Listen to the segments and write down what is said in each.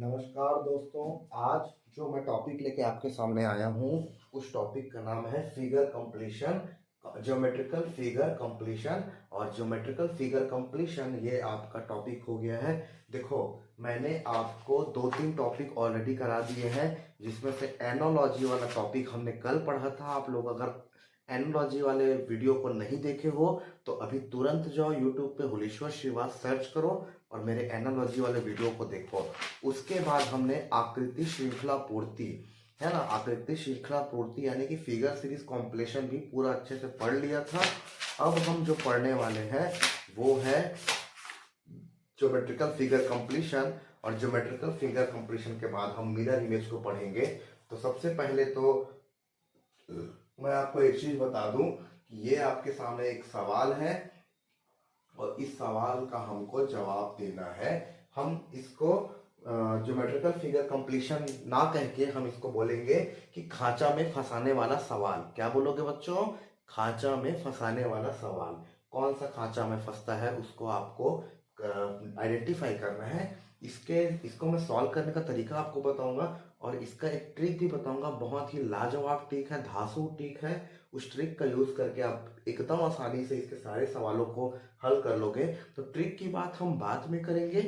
नमस्कार दोस्तों। आज जो मैं टॉपिक लेके आपके सामने आया हूँ उस टॉपिक का नाम है figure completion, geometrical figure completion. और ज्योमेट्रिकल फिगर कंप्लीशन ये आपका टॉपिक हो गया है। देखो, मैंने आपको 2-3 टॉपिक ऑलरेडी करा दिए हैं, जिसमें से एनोलॉजी वाला टॉपिक हमने कल पढ़ा था। आप लोग अगर एनोलॉजी वाले वीडियो को नहीं देखे हो तो अभी तुरंत जाओ यूट्यूब पे हुलीश्वर श्रीवास सर्च करो और मेरे एनालॉजी वाले वीडियो को देखो। उसके बाद हमने आकृति श्रृंखला पूर्ति, है ना, आकृति श्रृंखला पूर्ति यानी कि फिगर सीरीज कॉम्प्लेशन भी पूरा अच्छे से पढ़ लिया था। अब हम जो पढ़ने वाले हैं वो है ज्योमेट्रिकल फिगर कंप्लीशन। और ज्योमेट्रिकल फिगर कंप्लीशन के बाद हम मिरर इमेज को पढ़ेंगे। तो सबसे पहले तो मैं आपको एक चीज बता दूं कि ये आपके सामने एक सवाल है और इस सवाल का हमको जवाब देना है। हम इसको ज्योमेट्रिकल फिगर कंप्लीशन ना कह के हम इसको बोलेंगे कि खांचा में फंसाने वाला सवाल। क्या बोलोगे बच्चों? खांचा में फंसाने वाला सवाल। कौन सा खांचा में फंसता है उसको आपको आइडेंटिफाई करना है। इसको मैं सॉल्व करने का तरीका आपको बताऊंगा और इसका एक ट्रिक भी बताऊंगा। बहुत ही लाजवाब ट्रिक है, धांसू ट्रिक है। उस ट्रिक का यूज करके आप एकदम आसानी से इसके सारे सवालों को हल कर लोगे। तो ट्रिक की बात हम बाद में करेंगे,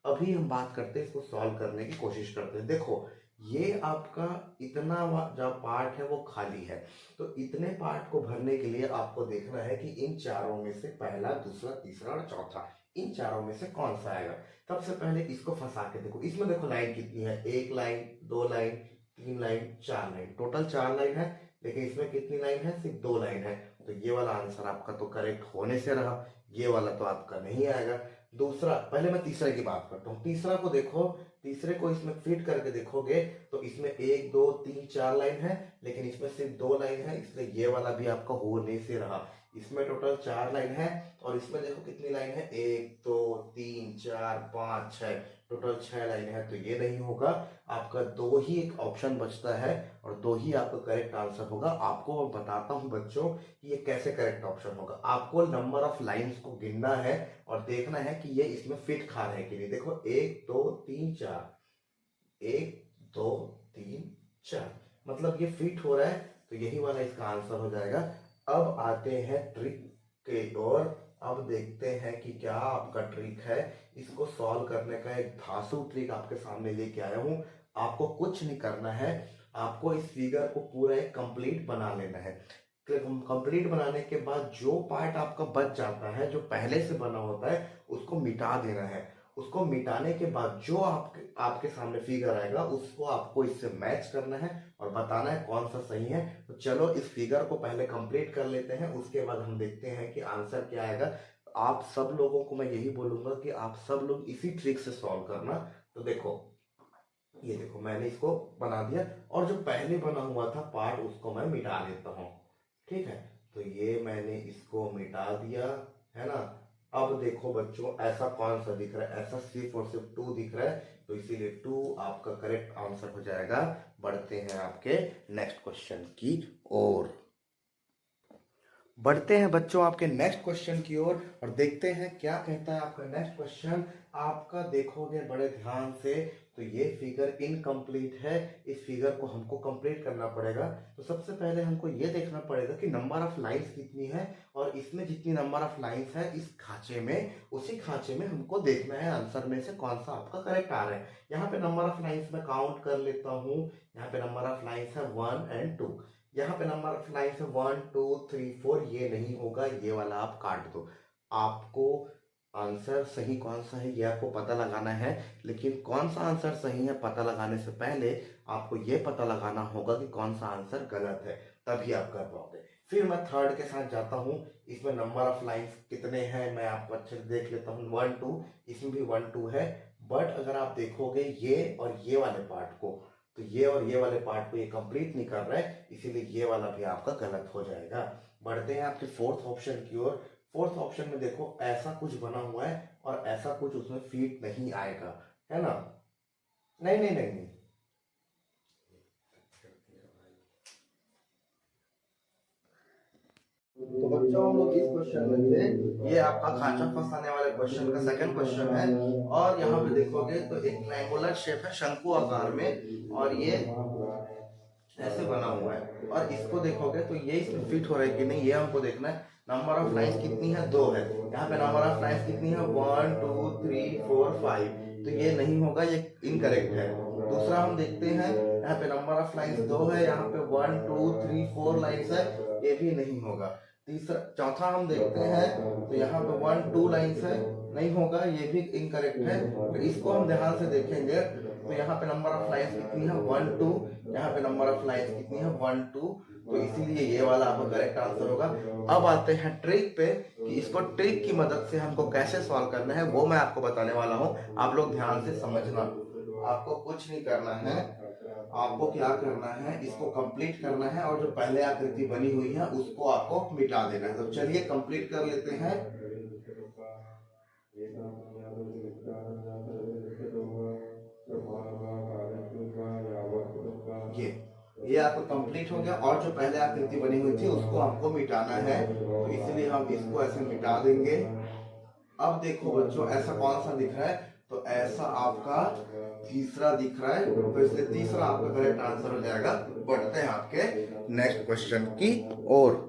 अभी हम बात करते हैं इसको सॉल्व करने की कोशिश करते हैं। देखो, ये आपका इतना जो पार्ट है वो खाली है। तो इतने पार्ट को भरने के लिए आपको देखना है कि इन चारों में से पहला, दूसरा, तीसरा और चौथा, इन चारों में से कौन सा आएगा। सबसे पहले इसको फंसा के देखो। इसमें देखो लाइन कितनी है, 1 line, 2 line, 3 line, 4 line, total 4 line है। लेकिन इसमें कितनी लाइन है? सिर्फ 2 लाइन है। तो ये वाला आंसर आपका तो करेक्ट होने से रहा, ये वाला तो आपका नहीं आएगा। दूसरा, पहले मैं तीसरे की बात करता हूँ। तीसरा को देखो, तीसरे को इसमें फिट करके देखोगे तो इसमें 1 2 3 4 लाइन है, लेकिन इसमें सिर्फ 2 लाइन है, इसलिए ये वाला भी आपका होने से रहा। इसमें टोटल 4 लाइन है और इसमें देखो कितनी लाइन है, 1 2 3 4 5 6, टोटल 6 लाइन है। तो ये नहीं होगा आपका। दो ही एक ऑप्शन बचता है और दो ही आपका करेक्ट आंसर होगा। आपको मैं बताता हूं बच्चों कि ये कैसे करेक्ट ऑप्शन होगा। आपको नंबर ऑफ लाइंस को गिनना है और देखना है कि ये इसमें फिट खा रहे हैं कि नहीं। देखो 1 2 3 4, 1 2 3 4, मतलब ये फिट हो रहा है। तो यही वाला इसका आंसर हो जाएगा। अब आते हैं ट्रिक के ओर। अब देखते हैं कि क्या आपका ट्रिक है। इसको सॉल्व करने का एक धांसू ट्रिक आपके सामने लेके आया हूं। आपको कुछ नहीं करना है, आपको इस फिगर को पूरा एक कंप्लीट बना लेना है। कंप्लीट बनाने के बाद जो पार्ट आपका बच जाता है, जो पहले से बना होता है, उसको मिटा देना है। उसको मिटाने के बाद जो आपके सामने फिगर आएगा उसको आपको इससे मैच करना है और बताना है कौन सा सही है। तो चलो इस फिगर को पहले कंप्लीट कर लेते हैं, उसके बाद हम देखते हैं कि आंसर क्या आएगा। आप सब लोगों को मैं यही बोलूंगा कि आप सब लोग इसी ट्रिक से सॉल्व करना। तो देखो, ये देखो मैंने इसको बना दिया और जो पहले बना हुआ था पार्ट उसको मैं मिटा देता हूँ। ठीक है, तो ये मैंने इसको मिटा दिया, है ना। अब देखो बच्चों, ऐसा कौन सा दिख रहा है? ऐसा सिर्फ और सिर्फ 2 दिख रहा है, तो इसीलिए 2 आपका करेक्ट आंसर हो जाएगा। बढ़ते हैं आपके नेक्स्ट क्वेश्चन की ओर। बढ़ते हैं बच्चों आपके नेक्स्ट क्वेश्चन की ओर और देखते हैं क्या कहता है आपका नेक्स्ट क्वेश्चन। आपका देखोगे बड़े ध्यान से तो ये फिगर इनकम्प्लीट है। इस फिगर को हमको कंप्लीट करना पड़ेगा। तो सबसे पहले हमको ये देखना पड़ेगा कि नंबर ऑफ लाइंस कितनी है और इसमें जितनी नंबर ऑफ लाइंस है इस खांचे में, उसी खांचे में हमको देखना है आंसर में से कौन सा आपका करेक्ट आ रहा है। यहाँ पे नंबर ऑफ लाइंस में काउंट कर लेता हूँ। यहाँ पे नंबर ऑफ लाइंस है 1 और 2। यहाँ पे नंबर ऑफ लाइन्स है 1 2 3 4, ये नहीं होगा, ये वाला आप काट दो। आपको आंसर सही कौन सा है ये आपको पता लगाना है। लेकिन कौन सा आंसर सही है पता लगाने से पहले आपको ये पता लगाना होगा कि कौन सा आंसर गलत है, तभी आप कर पाओगे। फिर मैं थर्ड के साथ जाता हूँ। इसमें नंबर ऑफ लाइन्स कितने हैं मैं आपको अच्छे से देख लेता हूँ। 1 2, इसमें भी 1 2 है। बट अगर आप देखोगे ये और ये वाले पार्ट को, तो ये और ये वाले पार्ट को ये कंप्लीट नहीं कर रहा है, इसीलिए ये वाला भी आपका गलत हो जाएगा। बढ़ते हैं आपके फोर्थ ऑप्शन की ओर। फोर्थ ऑप्शन में देखो ऐसा कुछ बना हुआ है और ऐसा कुछ उसमें फिट नहीं आएगा, है ना। नहीं नहीं नहीं नहीं, तो बच्चों हम लोग इस क्वेश्चन में थे, ये आपका खांचा फंसाने वाले क्वेश्चन का सेकंड क्वेश्चन है। और यहाँ पे देखोगे तो एक ट्रायंगुलर शेप है शंकु आकार में, और ये ऐसे बना हुआ है, और इसको देखोगे तो ये इसमें फिट हो रहा है कि नहीं, ये हमको देखना है। नंबर ऑफ लाइंस कितनी है, 2 है। यहाँ पे नंबर ऑफ लाइंस कितनी है, 1 2 3 4 5, तो ये नहीं होगा, ये इनकरेक्ट है। दूसरा हम देखते हैं, यहाँ पे नंबर ऑफ लाइंस 2 है, यहाँ पे 1 2 3 4 लाइंस है, ये भी नहीं होगा। चौथा हम देखते हैं तो यहाँ पे 1 2 लाइंस है, नहीं होगा, ये भी इनकरेक्ट है। तो इसको हम ध्यान से देखेंगे तो यहाँ पे नंबर ऑफ लाइंस कितनी है, 1 2, यहाँ पे नंबर ऑफ लाइंस कितनी है, 1 2, तो इसीलिए ये वाला आपका करेक्ट आंसर होगा। अब आते हैं ट्रिक पे कि इसको ट्रिक की मदद से हमको कैसे सॉल्व करना है, वो मैं आपको बताने वाला हूँ। आप लोग ध्यान से समझना, आपको कुछ नहीं करना है, आपको क्या करना है, इसको कंप्लीट करना है, और जो पहले आकृति बनी हुई है उसको आपको मिटा देना है। तो चलिए कंप्लीट कर लेते हैं। ये आपको कंप्लीट हो गया, और जो पहले आकृति बनी हुई थी उसको हमको मिटाना है, तो इसलिए हम इसको ऐसे मिटा देंगे। अब देखो बच्चों, ऐसा कौन सा दिख रहा है, तो ऐसा आपका तीसरा दिख रहा है, तो इसलिए तीसरा आपका करेक्ट आंसर हो जाएगा। बढ़ते हैं आपके नेक्स्ट क्वेश्चन की ओर,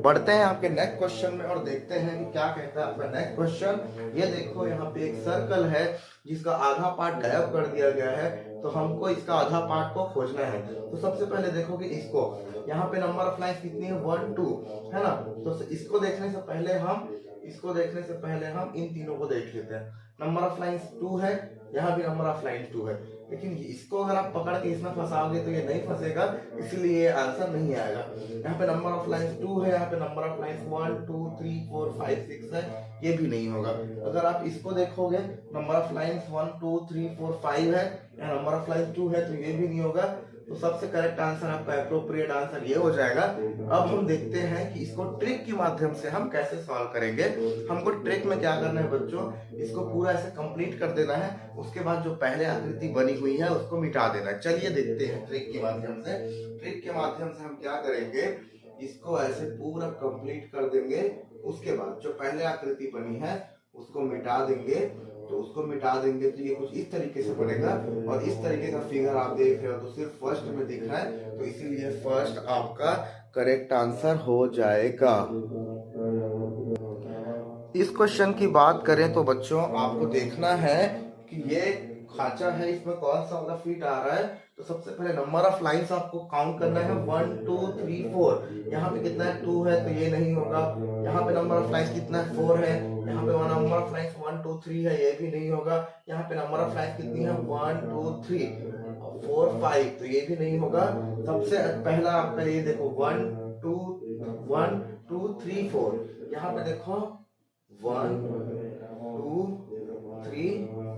बढ़ते हैं आपके नेक्स्ट क्वेश्चन में और देखते हैं कि क्या कहता है आपका नेक्स्ट क्वेश्चन। ये देखो, यहाँ पे एक सर्कल है जिसका आधा पार्ट गायब कर दिया गया है, तो हमको इसका आधा पार्ट को खोजना है। तो सबसे पहले देखो कि इसको, यहाँ पे नंबर ऑफ लाइंस कितनी है, 1 2 है ना। तो इसको देखने से पहले हम इन तीनों को देख लेते हैं। नंबर ऑफ लाइंस 2 है, यहाँ भी नंबर ऑफ लाइंस 2 है, लेकिन इसको अगर आप पकड़ के इसमें फंसाओगे तो ये नहीं फंसेगा, इसलिए ये आंसर नहीं आएगा। यहाँ पे नंबर ऑफ लाइंस 2 है, यहाँ पे नंबर ऑफ लाइंस 1 2 3 4 5 6 है, ये भी नहीं होगा। अगर आप इसको देखोगे, नंबर ऑफ लाइंस 1 2 3 4 5 है, यहाँ नंबर ऑफ लाइंस 2 है, तो ये भी नहीं होगा। तो सबसे करेक्ट आंसर आपका एप्रोप्रिएट आंसर ये हो जाएगा। अब हम देखते हैं कि इसको ट्रिक के माध्यम से हम कैसे सॉल्व करेंगे। हमको ट्रिक में क्या करना है बच्चों, इसको पूरा ऐसे कंप्लीट कर देना है, उसके बाद जो पहले आकृति बनी हुई है उसको मिटा देना है। चलिए देखते हैं ट्रिक के माध्यम से। ट्रिक के माध्यम से हम क्या करेंगे, इसको ऐसे पूरा कंप्लीट कर देंगे, उसके बाद जो पहले आकृति बनी है उसको मिटा देंगे। तो उसको मिटा देंगे तो ये कुछ इस तरीके से बनेगा, और इस तरीके का फिगर आप देख रहे हो तो सिर्फ फर्स्ट में दिख रहा है, तो इसीलिए फर्स्ट आपका करेक्ट आंसर हो जाएगा। इस क्वेश्चन की बात करें तो बच्चों आपको देखना है कि ये खांचा है, इसमें कौन सा वाला फीट आ रहा है। तो सबसे पहले नंबर ऑफ लाइंस आपको काउंट करना है, 1 2 3 4। यहाँ पे कितना है, 2 है, तो ये नहीं होगा। यहाँ पे नंबर ऑफ लाइंस कितना है, 4 है। यहाँ पे नंबर ऑफ लाइंस 1 2 3 है, ये भी नहीं होगा। यहाँ पे नंबर ऑफ लाइंस कितनी है, 1 2 3 4 5, तो ये भी नहीं होगा। सबसे पहला आपका ये देखो 1 2 3 4, यहाँ पे देखो 1 2 3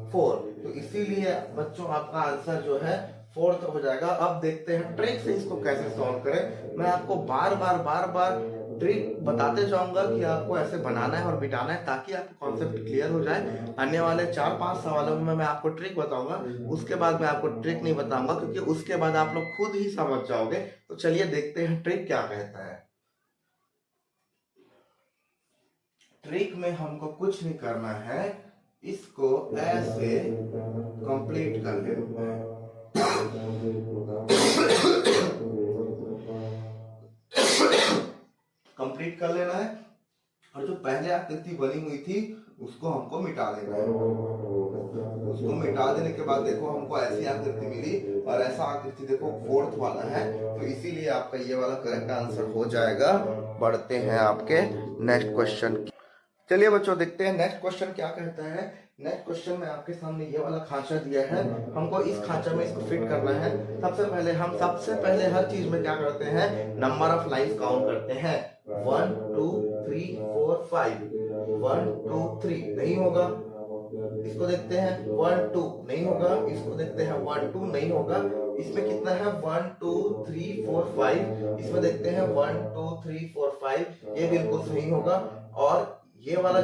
4, तो इसीलिए बच्चों आपका आंसर जो है 4th हो जाएगा। अब देखते हैं ट्रिक से इसको कैसे सॉल्व करें। मैं आपको बार बार ट्रिक बताते जाऊंगा कि आपको ऐसे बनाना है और मिटाना है, ताकि आपको कॉन्सेप्ट क्लियर हो जाए। आने वाले 4-5 सवालों में मैं आपको ट्रिक बताऊंगा, उसके बाद मैं आपको ट्रिक नहीं बताऊंगा, क्योंकि उसके बाद आप लोग खुद ही समझ जाओगे। तो चलिए देखते हैं ट्रिक क्या कहता है। ट्रिक में हमको कुछ नहीं करना है, इसको ऐसे कंप्लीट कर लेना है। कंप्लीट कर लेना है, और जो पहले आकृति बनी हुई थी उसको हमको मिटा देना है। उसको मिटा देने के बाद देखो हमको ऐसी आकृति मिली, और ऐसा आकृति देखो 4th वाला है, तो इसीलिए आपका ये वाला करेक्ट आंसर हो जाएगा। बढ़ते हैं आपके नेक्स्ट क्वेश्चन की। चलिए बच्चों देखते हैं नेक्स्ट क्वेश्चन क्या कहता है। नेक्स्ट क्वेश्चन में आपके सामने ये वाला खांचा दिया है, हमको इस खांचा में इसको फिट करना है। सबसे पहले हर चीज में क्या करते हैं, नंबर ऑफ लाइंस काउंट करते हैं। 1 2 3 4 5, 1 2 3 नहीं होगा। इसको देखते हैं 1 2 नहीं होगा। इसको देखते हैं 1 2 नहीं होगा। इसमें कितना है 1 2 3 4 5, इसमें देखते हैं 1 2 3 4 5, ये बिल्कुल सही होगा। और ये वाला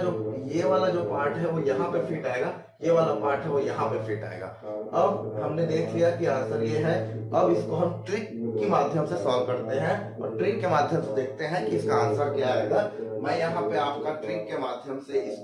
जो पार्ट है वो यहाँ पे फिट आएगा, ये वाला पार्ट है वो यहाँ पे फिट आएगा। अब हमने देख लिया कि आंसर ये है। अब इसको हम ट्रिक के माध्यम से सॉल्व करते हैं और ट्रिक के माध्यम से देखते हैं कि इसका आंसर क्या आएगा। मैं यहाँ पे आपका ट्रिक के माध्यम से इस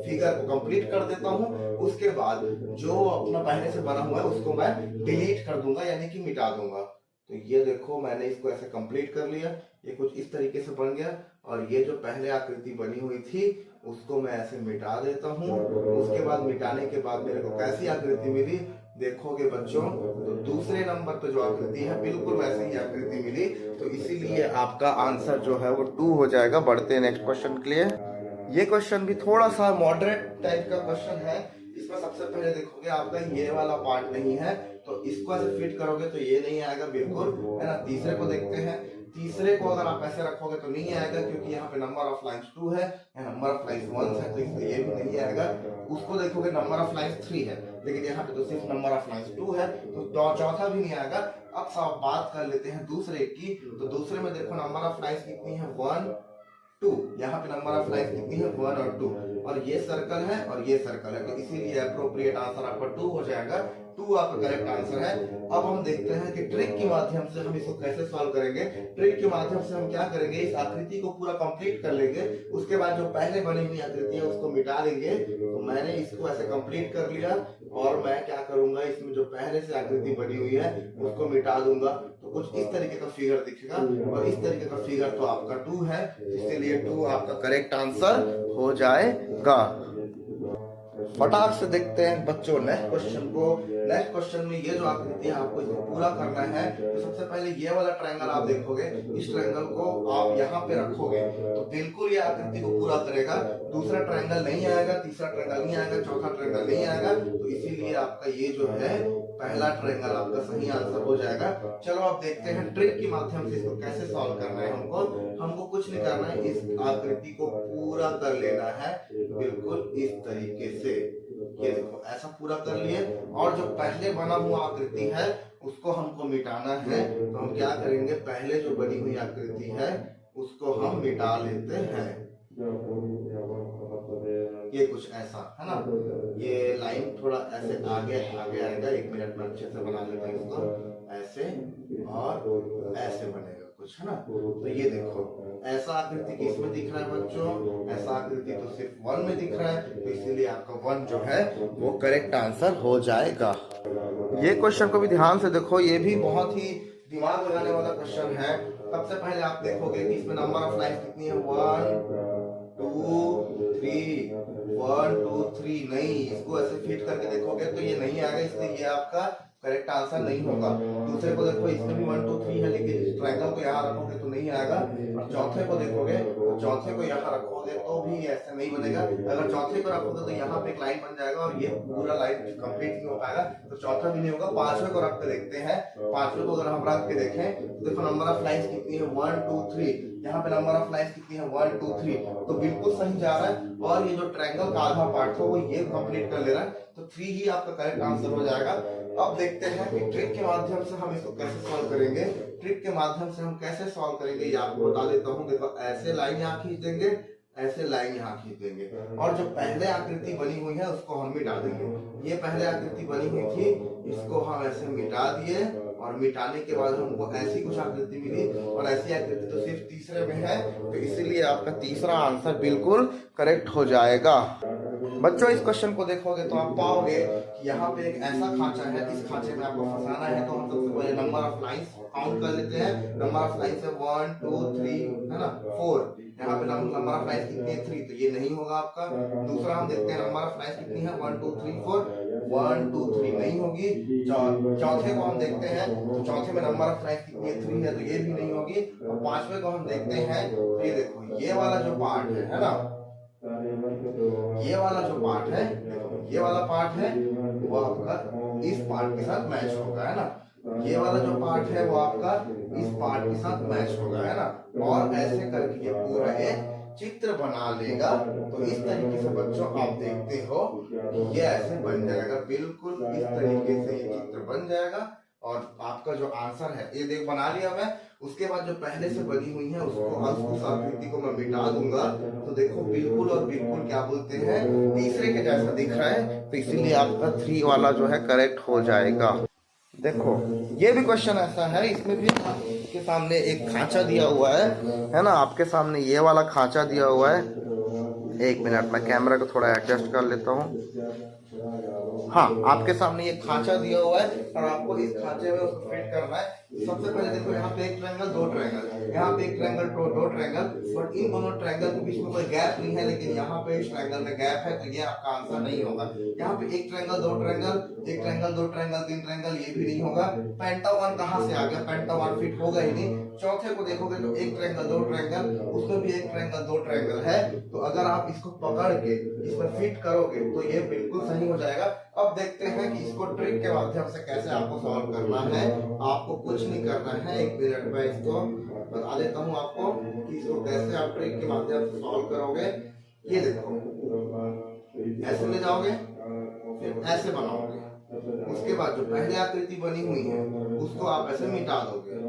फिगर को कंप्लीट कर देता हूँ। उसके बाद जो अपना पहले से बना हुआ है उसको मैं डिलीट कर दूंगा, यानी कि मिटा दूंगा। तो ये देखो मैंने इसको ऐसे कंप्लीट कर लिया, ये कुछ इस तरीके से बन गया। और ये जो पहले आकृति बनी हुई थी उसको मैं ऐसे मिटा देता हूँ। उसके बाद मिटाने के बाद मेरे को कैसी आकृति मिली देखोगे बच्चों, तो दूसरे नंबर पे जो आकृति है बिल्कुल वैसे ही आकृति मिली। तो इसीलिए आपका आंसर जो है वो 2 हो जाएगा। बढ़ते हैं नेक्स्ट क्वेश्चन के लिए। ये क्वेश्चन भी थोड़ा सा मॉडरेट टाइप का क्वेश्चन है। इसमें सबसे पहले देखोगे आपका ये वाला पार्ट नहीं है, तो इसको ऐसे फिट करोगे तो ये नहीं आएगा बिल्कुल, है ना। तीसरे को देखते हैं। तीसरे को अगर आप ऐसे रखोगे तो नहीं आएगा, क्योंकि यहाँ पे नंबर ऑफ लाइन्स 2 है, नंबर ऑफ लाइन्स 1 है, तो इसलिए ये भी नहीं आएगा। उसको देखोगे नंबर ऑफ लाइन्स 3 है, लेकिन यहाँ पे तो सिर्फ नंबर ऑफ लाइन्स 2 है, तो चौथा भी नहीं आएगा। अब सब बात कर लेते हैं दूसरे की। तो दूसरे में देखो नंबर ऑफ लाइन्स कितनी है 1 2, यहाँ पे नंबर ऑफ लाइन्स कितनी है 1 और 2, और ये सर्कल है और ये सर्कल है, तो इसीलिए अप्रोप्रिएट आंसर आपका 2 हो जाएगा। 2 आपका करेक्ट आंसर है। अब हम देखते हैं कि ट्रिक के माध्यम से हम इसको कैसे सॉल्व करेंगे। ट्रिक के माध्यम से हम क्या करेंगे, इस आकृति को पूरा कंप्लीट कर लेंगे। उसके बाद जो पहले बनी हुई आकृति है उसको मिटा देंगे। तो मैंने इसको ऐसे कंप्लीट कर लिया और मैं क्या करूंगा, इसमें जो पहले से आकृति बनी हुई है उसको मिटा दूंगा। तो कुछ इस तरीके का फिगर दिखेगा और इस तरीके का फिगर तो आपका 2 है, इसीलिए 2 आपका करेक्ट आंसर हो जाएगा। फटाक से देखते हैं बच्चों नेक्स्ट क्वेश्चन को। नेक्स्ट क्वेश्चन में ये जो आकृति है आपको इसको पूरा करना है। तो सबसे पहले ये वाला ट्रायंगल आप देखोगे, इस ट्रायंगल को आप यहाँ पे रखोगे तो बिल्कुल ये आकृति को पूरा करेगा। दूसरा ट्रायंगल नहीं आएगा, तीसरा ट्रायंगल नहीं आएगा, चौथा ट्रायंगल नहीं आएगा, तो इसीलिए आपका ये जो है पहला ट्रायंगल आपका सही आंसर हो जाएगा। चलो आप देखते हैं ट्रिक के माध्यम से इसको कैसे सॉल्व करना है। हमको कुछ नहीं करना है, इस आकृति को पूरा कर लेना है बिल्कुल इस तरीके से। ये देखो ऐसा पूरा कर लिए, और जो पहले बना हुआ आकृति है उसको हमको मिटाना है। तो हम क्या करेंगे, पहले जो बनी हुई आकृति है उसको हम मिटा लेते हैं। ये कुछ ऐसा है ना, ये लाइन थोड़ा ऐसे आगे आगे आएगा। 1 मिनट में अच्छे से बना लेते हैं इसको, ऐसे और ऐसे बनेगा कुछ, है ना। तो ये देखो ऐसा आकृति किसमें दिख रहा है बच्चों, ऐसा आकृति तो सिर्फ 1 में दिख रहा है, तो इसीलिए आपका 1 जो है वो करेक्ट आंसर हो जाएगा। ये क्वेश्चन को भी ध्यान से देखो, ये भी बहुत ही दिमाग लगाने वाला क्वेश्चन है। सबसे पहले आप देखोगे कि इसमें नंबर ऑफ लाइन्स कितनी है 1 2 3 1 2 3। नहीं, इसको ऐसे फिट करके देखोगे तो ये नहीं आएगा, इसलिए ये आपका करेक्ट आंसर नहीं होगा। दूसरे को देखो, इसमें भी 1 2 3 है, लेकिन इस ट्रायंगल को यहाँ रखोगे तो नहीं आएगा। और चौथे को देखोगे तो चौथे को यहाँ रखोगे तो भी ऐसे नहीं बनेगा। अगर चौथे को रखोगे तो यहाँ पे एक लाइन बन जाएगा और ये पूरा लाइन कंप्लीट नहीं हो पाएगा, तो चौथा भी नहीं होगा। पांचवे को रख के देखते हैं। पांचवे को अगर हम रख के देखें तो देखो नंबर ऑफ लाइन्स कितनी है 1 2 3, यहाँ पे नंबर ऑफ लाइन्स कितनी है 1 2 3, तो बिल्कुल सही जा रहा है। और ये जो ट्रायंगल का आधा पार्ट था वो ये कंप्लीट कर ले रहा है, तो 3 ही आपका करेक्ट आंसर हो जाएगा। अब देखते हैं कि ट्रिक के माध्यम से हम इसको कैसे सॉल्व करेंगे। ट्रिक के माध्यम से हम कैसे सॉल्व करेंगे ये आपको बता देता हूँ। देखो ऐसे लाइन यहाँ खींच देंगे, ऐसे लाइन यहाँ खींच देंगे, और जो पहले आकृति बनी हुई है उसको हम मिटा देंगे। ये पहले आकृति बनी हुई थी, इसको हम ऐसे मिटा दिए, और मिटाने के बाद हमको ऐसी कुछ आकृति मिली, और ऐसी आकृति तो सिर्फ तीसरे में है, तो इसीलिए आपका तीसरा आंसर बिल्कुल करेक्ट हो जाएगा। बच्चों इस क्वेश्चन को देखोगे तो आप पाओगे कि यहाँ पे एक ऐसा खांचा है, इस खांचे में आपको फंसाना है। तो हम सबसे पहले नंबर ऑफ लाइन्स काउंट कर लेते हैं। नंबर ऑफ लाइन्स है 1 2 3, है ना 4। यहाँ पे नंबर ऑफ लाइन्स कितनी है 3, तो ये नहीं होगा आपका। दूसरा हम देखते हैं नंबर ऑफ लाइन्स कितनी है 1 2 3 4, 1 2 3 नहीं होगी। चौथे को हम देखते हैं, तो चौथे में नंबर ऑफ लाइन्स कितनी है 3 है, तो ये भी नहीं होगी। और पांचवे को हम देखते हैं, तो ये देखो ये वाला जो पार्ट है ना, ये वाला जो पार्ट है, ये वाला पार्ट है वो आपका इस पार्ट के साथ मैच होगा, है ना। ये वाला जो पार्ट है वो आपका इस पार्ट के साथ मैच होगा, है ना। और ऐसे करके ये पूरा एक चित्र बना लेगा। तो इस तरीके से बच्चों आप देखते हो ये ऐसे बन जाएगा, बिल्कुल इस तरीके से ये चित्र बन जाएगा। और आपका जो आंसर है ये देख बना लिया मैं। उसके बाद जो पहले से बनी हुई है उसको उस आकृति को मैं मिटा दूंगा। तो देखो बिल्कुल और बिल्कुल क्या बोलते हैं तीसरे के जैसा दिख रहा है, तो इसीलिए आपका 3 वाला जो है करेक्ट हो जाएगा। देखो ये भी क्वेश्चन ऐसा है, इसमें भी आपके सामने एक खांचा दिया हुआ है ना, आपके सामने ये वाला खांचा दिया हुआ है। एक मिनट मैं कैमरा को थोड़ा एडजस्ट कर लेता हूँ। हाँ, आपके सामने ये खांचा दिया हुआ है और आपको इस खांचे में उसको फिट करना है। सबसे पहले देखो यहाँ पे एक ट्रायंगल, दो ट्रायंगल, यहाँ पे एक ट्रायंगल, दो ट्रायंगल, बट इन दोनों ट्रायंगल के बीच में कोई गैप नहीं है, लेकिन यहाँ पे इस ट्रायंगल में गैप है, तो ये आपका आंसर नहीं होगा। यहाँ पे एक ट्रायंगल, दो ट्रायंगल, एक ट्रायंगल, दो ट्रायंगल, तीन ट्रायंगल, ये भी नहीं होगा। पेंटागन कहाँ से आ गया, पेंटागन फिट होगा ही नहीं। चौथे को देखोगे तो एक ट्रायंगल, दो ट्रायंगल, उसमें भी एक ट्रायंगल, दो ट्रायंगल है, तो अगर आप इसको पकड़ के इसमें फिट करोगे तो ये बिल्कुल सही हो जाएगा। अब देखते हैं कि इसको ट्रिक के माध्यम से कैसे आपको सॉल्व करना है। आपको कुछ नहीं करना है, एक मिनट में इसको बता देता हूँ आपको कि इसको कैसे आप ट्रिक के माध्यम से सॉल्व करोगे। ये देखो ऐसे ले जाओगे, फिर ऐसे बनाओगे, उसके बाद जो पहले आकृति बनी हुई है उसको आप ऐसे मिटा दोगे।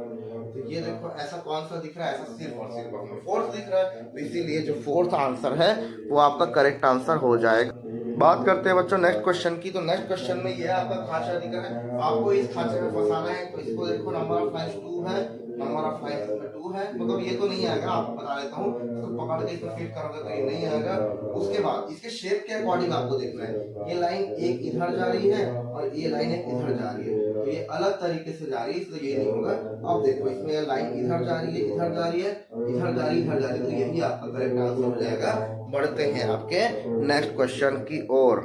तो ये देखो ऐसा कौन सा दिख रहा है, ऐसा सिर्फ और सिर्फ हमें फोर्थ दिख रहा है, तो इसीलिए जो फोर्थ आंसर है वो आपका करेक्ट आंसर हो जाएगा। बात करते हैं बच्चों नेक्स्ट क्वेश्चन की। तो नेक्स्ट क्वेश्चन में ये आपका खांचा दिख रहा है, आपको इस खांचे में फंसाना है। तो इसको देखो नंबर ऑफ लाइन्स 2 है, नंबर ऑफ लाइन्स में 2 है, मतलब ये तो नहीं आएगा, आपको बता देता हूँ। इसको पकड़ के इसको फिट करोगे तो ये नहीं आएगा। उसके बाद इसके शेप के अकॉर्डिंग आपको देखना है, ये लाइन एक इधर जा रही है और ये लाइन एक इधर जा रही है, तो ये अलग तरीके से जा रही है, इसलिए ये नहीं होगा। अब देखो इसमें लाइन इधर जा रही है, इधर जा रही है, इधर जा रही है, इधर जा रही है, तो यही आपका करेक्ट आंसर हो जाएगा। बढ़ते हैं आपके नेक्स्ट क्वेश्चन की ओर,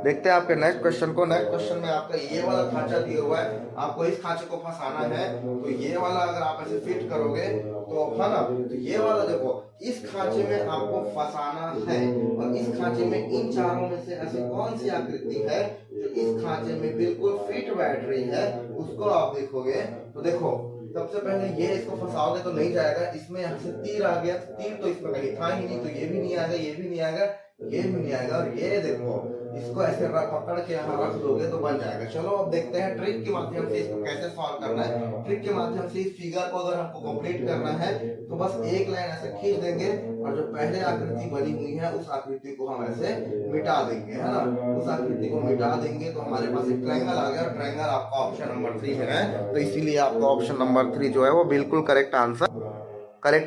देखते हैं आपके नेक्स्ट क्वेश्चन को। नेक्स्ट क्वेश्चन में आपका ये वाला खांचा दिया हुआ है, आपको इस खांचे को फंसाना है। तो ये वाला अगर आप ऐसे फिट करोगे तो है ना, तो ये वाला देखो इस खांचे में आपको फंसाना है, और इस खांचे में इन चारों में से ऐसी कौन सी आकृति है जो इस खांचे में बिल्कुल फिट बैठ रही है, उसको आप देखोगे। तो देखो सबसे पहले ये इसको फंसाओगे तो नहीं जाएगा, इसमें यहाँ से तीर आ गया, तीर तो इसमें कहीं था ही नहीं, तो ये भी नहीं आएगा, ये भी नहीं आएगा, ये भी नहीं आएगा, और ये देखो इसको ऐसे पकड़ के यहाँ रख दोगे तो बन जाएगा। चलो अब देखते हैं ट्रिक के माध्यम से इसको कैसे सॉल्व करना है। ट्रिक के माध्यम से इस फिगर को अगर हमको कंप्लीट करना है तो बस एक लाइन ऐसे खींच देंगे, और जो पहले आकृति बनी हुई है उस आकृति को हम ऐसे मिटा देंगे, है ना। उस आकृति को मिटा देंगे तो हमारे पास एक ट्रायंगल आ गया, और ट्रायंगल आपका ऑप्शन नंबर 3 में है, तो इसीलिए आपका ऑप्शन नंबर 3 जो है वो बिल्कुल करेक्ट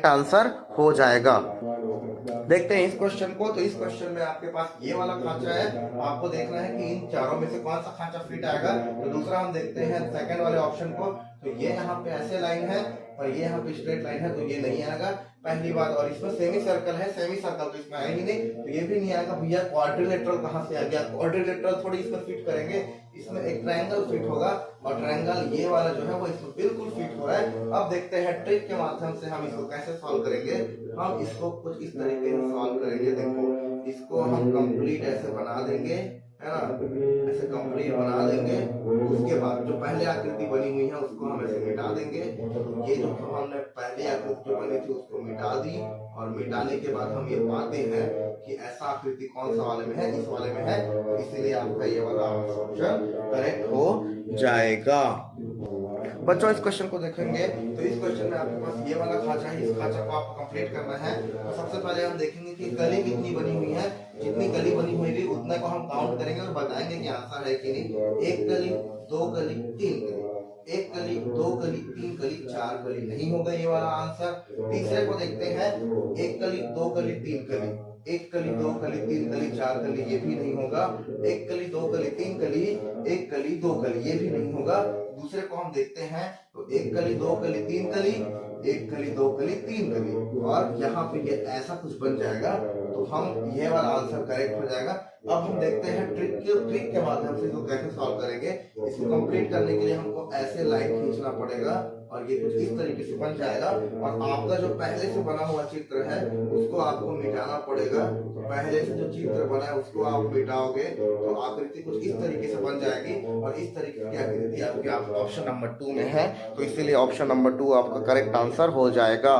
आंसर हो जाएगा। देखते हैं इस क्वेश्चन को। तो इस क्वेश्चन में आपके पास ये वाला खांचा है, आपको देखना है कि इन चारों में से कौन सा खांचा फिट आएगा। तो दूसरा हम देखते हैं सेकंड वाले ऑप्शन को। तो ये यहाँ पे ऐसे लाइन है और ये यहाँ पे स्ट्रेट लाइन है, तो ये नहीं आएगा पहली बात। और इसमें सेमी सर्कल है, सेमी सर्कल तो इसमें आया ही नहीं, तो ये भी नहीं आएगा। भैया क्वाड्रिलेटरल कहाँ से आ गया, क्वाड्रिलेटरल थोड़ी इसमें फिट करेंगे, इसमें एक ट्रायंगल फिट होगा, और ट्रायंगल ये वाला जो है वो इसमें बिल्कुल फिट हो रहा है। अब देखते हैं ट्रिक के माध्यम से हम इसको कैसे सॉल्व करेंगे। हम इसको कुछ इस तरीके से सॉल्व करेंगे। देखो इसको हम कंप्लीट ऐसे बना देंगे, है ना, ऐसे कंप्लीट बना देंगे। उसके बाद जो पहले आकृति बनी हुई है उसको हम ऐसे मिटा देंगे। ये जो हमने पहले आकृति जो बनी थी उसको मिटा दी, और मिटाने के बाद हम ये पाते हैं कि ऐसा आकृति कौन सा वाले में है, इस वाले में है, तो इसीलिए आपका ये वाला ऑप्शन करेक्ट हो जाएगा। बच्चों इस क्वेश्चन को देखेंगे तो इस क्वेश्चन में आपके पास ये वाला खांचा है, इस खांचा को आपको कंप्लीट करना है। तो सबसे पहले हम देखेंगे कि गली कितनी बनी हुई है, जितनी गली बनी हुई है उतने को हम काउंट करेंगे और बताएंगे कि आंसर है कि नहीं। एक गली, दो गली, तीन गली, एक गली, दो गली, तीन गली, चार गली, नहीं होगा ये वाला आंसर। तीसरे को देखते हैं, एक गली, दो गली, तीन गली, एक गली, दो गली, तीन गली, चार गली, ये भी नहीं होगा। एक गली, दो गली, तीन गली, एक गली, दो गली, ये भी नहीं होगा। दूसरे को हम देखते हैं तो एक गली, दो गली, तीन गली, एक गली, दो गली, तीन गली, और यहाँ पे ये ऐसा कुछ बन जाएगा, तो हम ये वाला आंसर करेक्ट हो जाएगा। अब हम देखते हैं ट्रिक के माध्यम से इसको कैसे सॉल्व करेंगे। इसको कंप्लीट करने के लिए हमको ऐसे लाइन खींचना पड़ेगा, और ये कुछ इस तरीके से बन जाएगा। और आपका जो पहले से बना हुआ चित्र है उसको आपको मिटाना पड़ेगा। तो पहले से जो चित्र बना है उसको आप मिटाओगे तो आकृति कुछ इस तरीके से बन जाएगी, और इस तरीके की आकृति आपके ऑप्शन नंबर 2 में है, तो इसीलिए ऑप्शन नंबर 2 आपका करेक्ट आंसर हो जाएगा।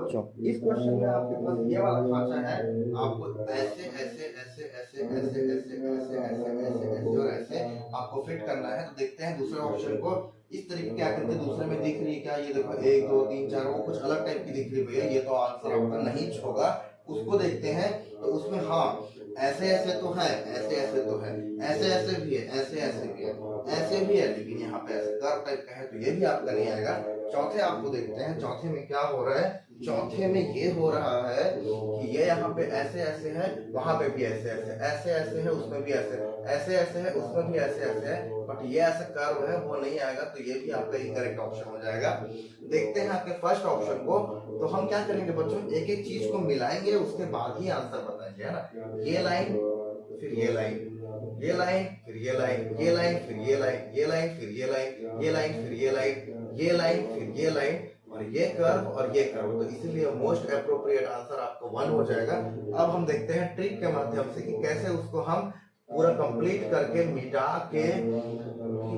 बच्चों, इस क्वेश्चन में आपके पास ये वाला खांचा है, आपको ऐसे ऐसे ऐसे ऐसे ऐसे ऐसे ऐसे ऐसे ऐसे ऐसे और ऐसे आपको फिट करना है। तो देखते हैं दूसरे ऑप्शन को, इस तरीके की आकृति दूसरे में दिख रही है क्या? ये देखो 1 2 3 4, वो कुछ अलग टाइप की दिख रही है भैया, ये तो आंसर आपका नहीं होगा। उसको देखते हैं, तो उसमें हाँ ऐसे ऐसे तो है, ऐसे ऐसे तो है, ऐसे ऐसे भी है, ऐसे ऐसे भी है, ऐसे भी है, लेकिन यहाँ पे ऐसे कर्व टाइप का है, तो ये भी आपका नहीं आएगा। चौथे आपको देखते हैं, चौथे में क्या हो रहा है? चौथे में ये हो रहा है कि ये यहाँ पे ऐसे ऐसे है, वहां पे भी ऐसे ऐसे ऐसे ऐसे है, उसमें भी ऐसे ऐसे ऐसे है, उसमें भी ऐसे ऐसे है, बट ये ऐसे कर्व है, वो नहीं आएगा, तो ये भी आपका इनकरेक्ट ऑप्शन हो जाएगा। देखते हैं आपके फर्स्ट ऑप्शन को। तो हम क्या करेंगे बच्चों, एक एक चीज को मिलाएंगे, उसके बाद ही आंसर बताएंगे, है ना। ये लाइन, फिर ये लाइन, ये लाइन, फिर ये लाइन, ये लाइन, फिर ये लाइन, ये लाइन, फिर ये लाइन, ये लाइन, फिर ये लाइन, ये लाइन, फिर ये लाइन, और ये कर्व और ये कर्व, तो इसीलिए मोस्ट अप्रोप्रिएट आंसर आपको 1 हो जाएगा। अब हम देखते हैं ट्रिक के माध्यम से कि कैसे उसको हम पूरा कंप्लीट करके मिटा के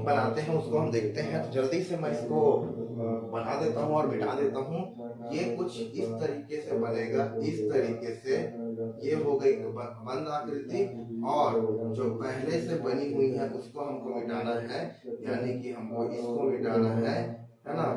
बनाते हैं, उसको हम देखते हैं। तो जल्दी से मैं इसको बना देता हूँ और मिटा देता हूँ। ये कुछ इस तरीके से बनेगा, इस तरीके से। ये हो गई बंद आकृति, और जो पहले से बनी हुई है उसको हमको मिटाना है, यानी कि हमको इसको मिटाना है ना।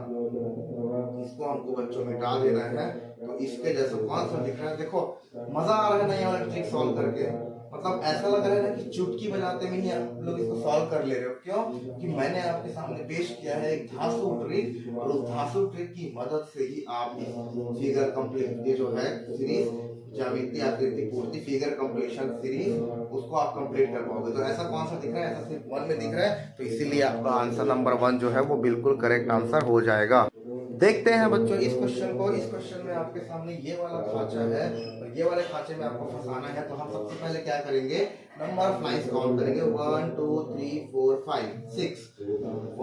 इसको हमको बच्चों मिटा देना है। तो इसके जैसा कौन सा दिख रहा है? देखो मजा आ रहा है ना ये वाला ट्रिक सॉल्व करके, मतलब ऐसा लग रहा है ना कि चुटकी बजाते में ही आप लोग इसको सॉल्व कर ले रहे हो। क्यों? कि मैंने आपके सामने पेश किया है एक धांसू ट्रिक, और उस धांसू ट्रिक की मदद से ही आप इस फिगर कंप्लीट, ये जो है सीरीज ज्यामिति आकृति पूर्ति फिगर कंप्लीशन सीरीज, उसको आप कंप्लीट कर पाओगे। तो ऐसा कौन सा दिख रहा है? ऐसा सिर्फ 1 में दिख रहा है, तो इसीलिए आपका आंसर नंबर 1 जो है वो बिल्कुल करेक्ट आंसर हो जाएगा। देखते हैं बच्चों इस क्वेश्चन को। इस क्वेश्चन में आपके सामने ये वाला खांचा है, और ये वाले खांचे में आपको फंसाना है। तो हम सबसे पहले क्या करेंगे, नंबर ऑफ लाइंस काउंट करेंगे। 1 2 3 4 5 6,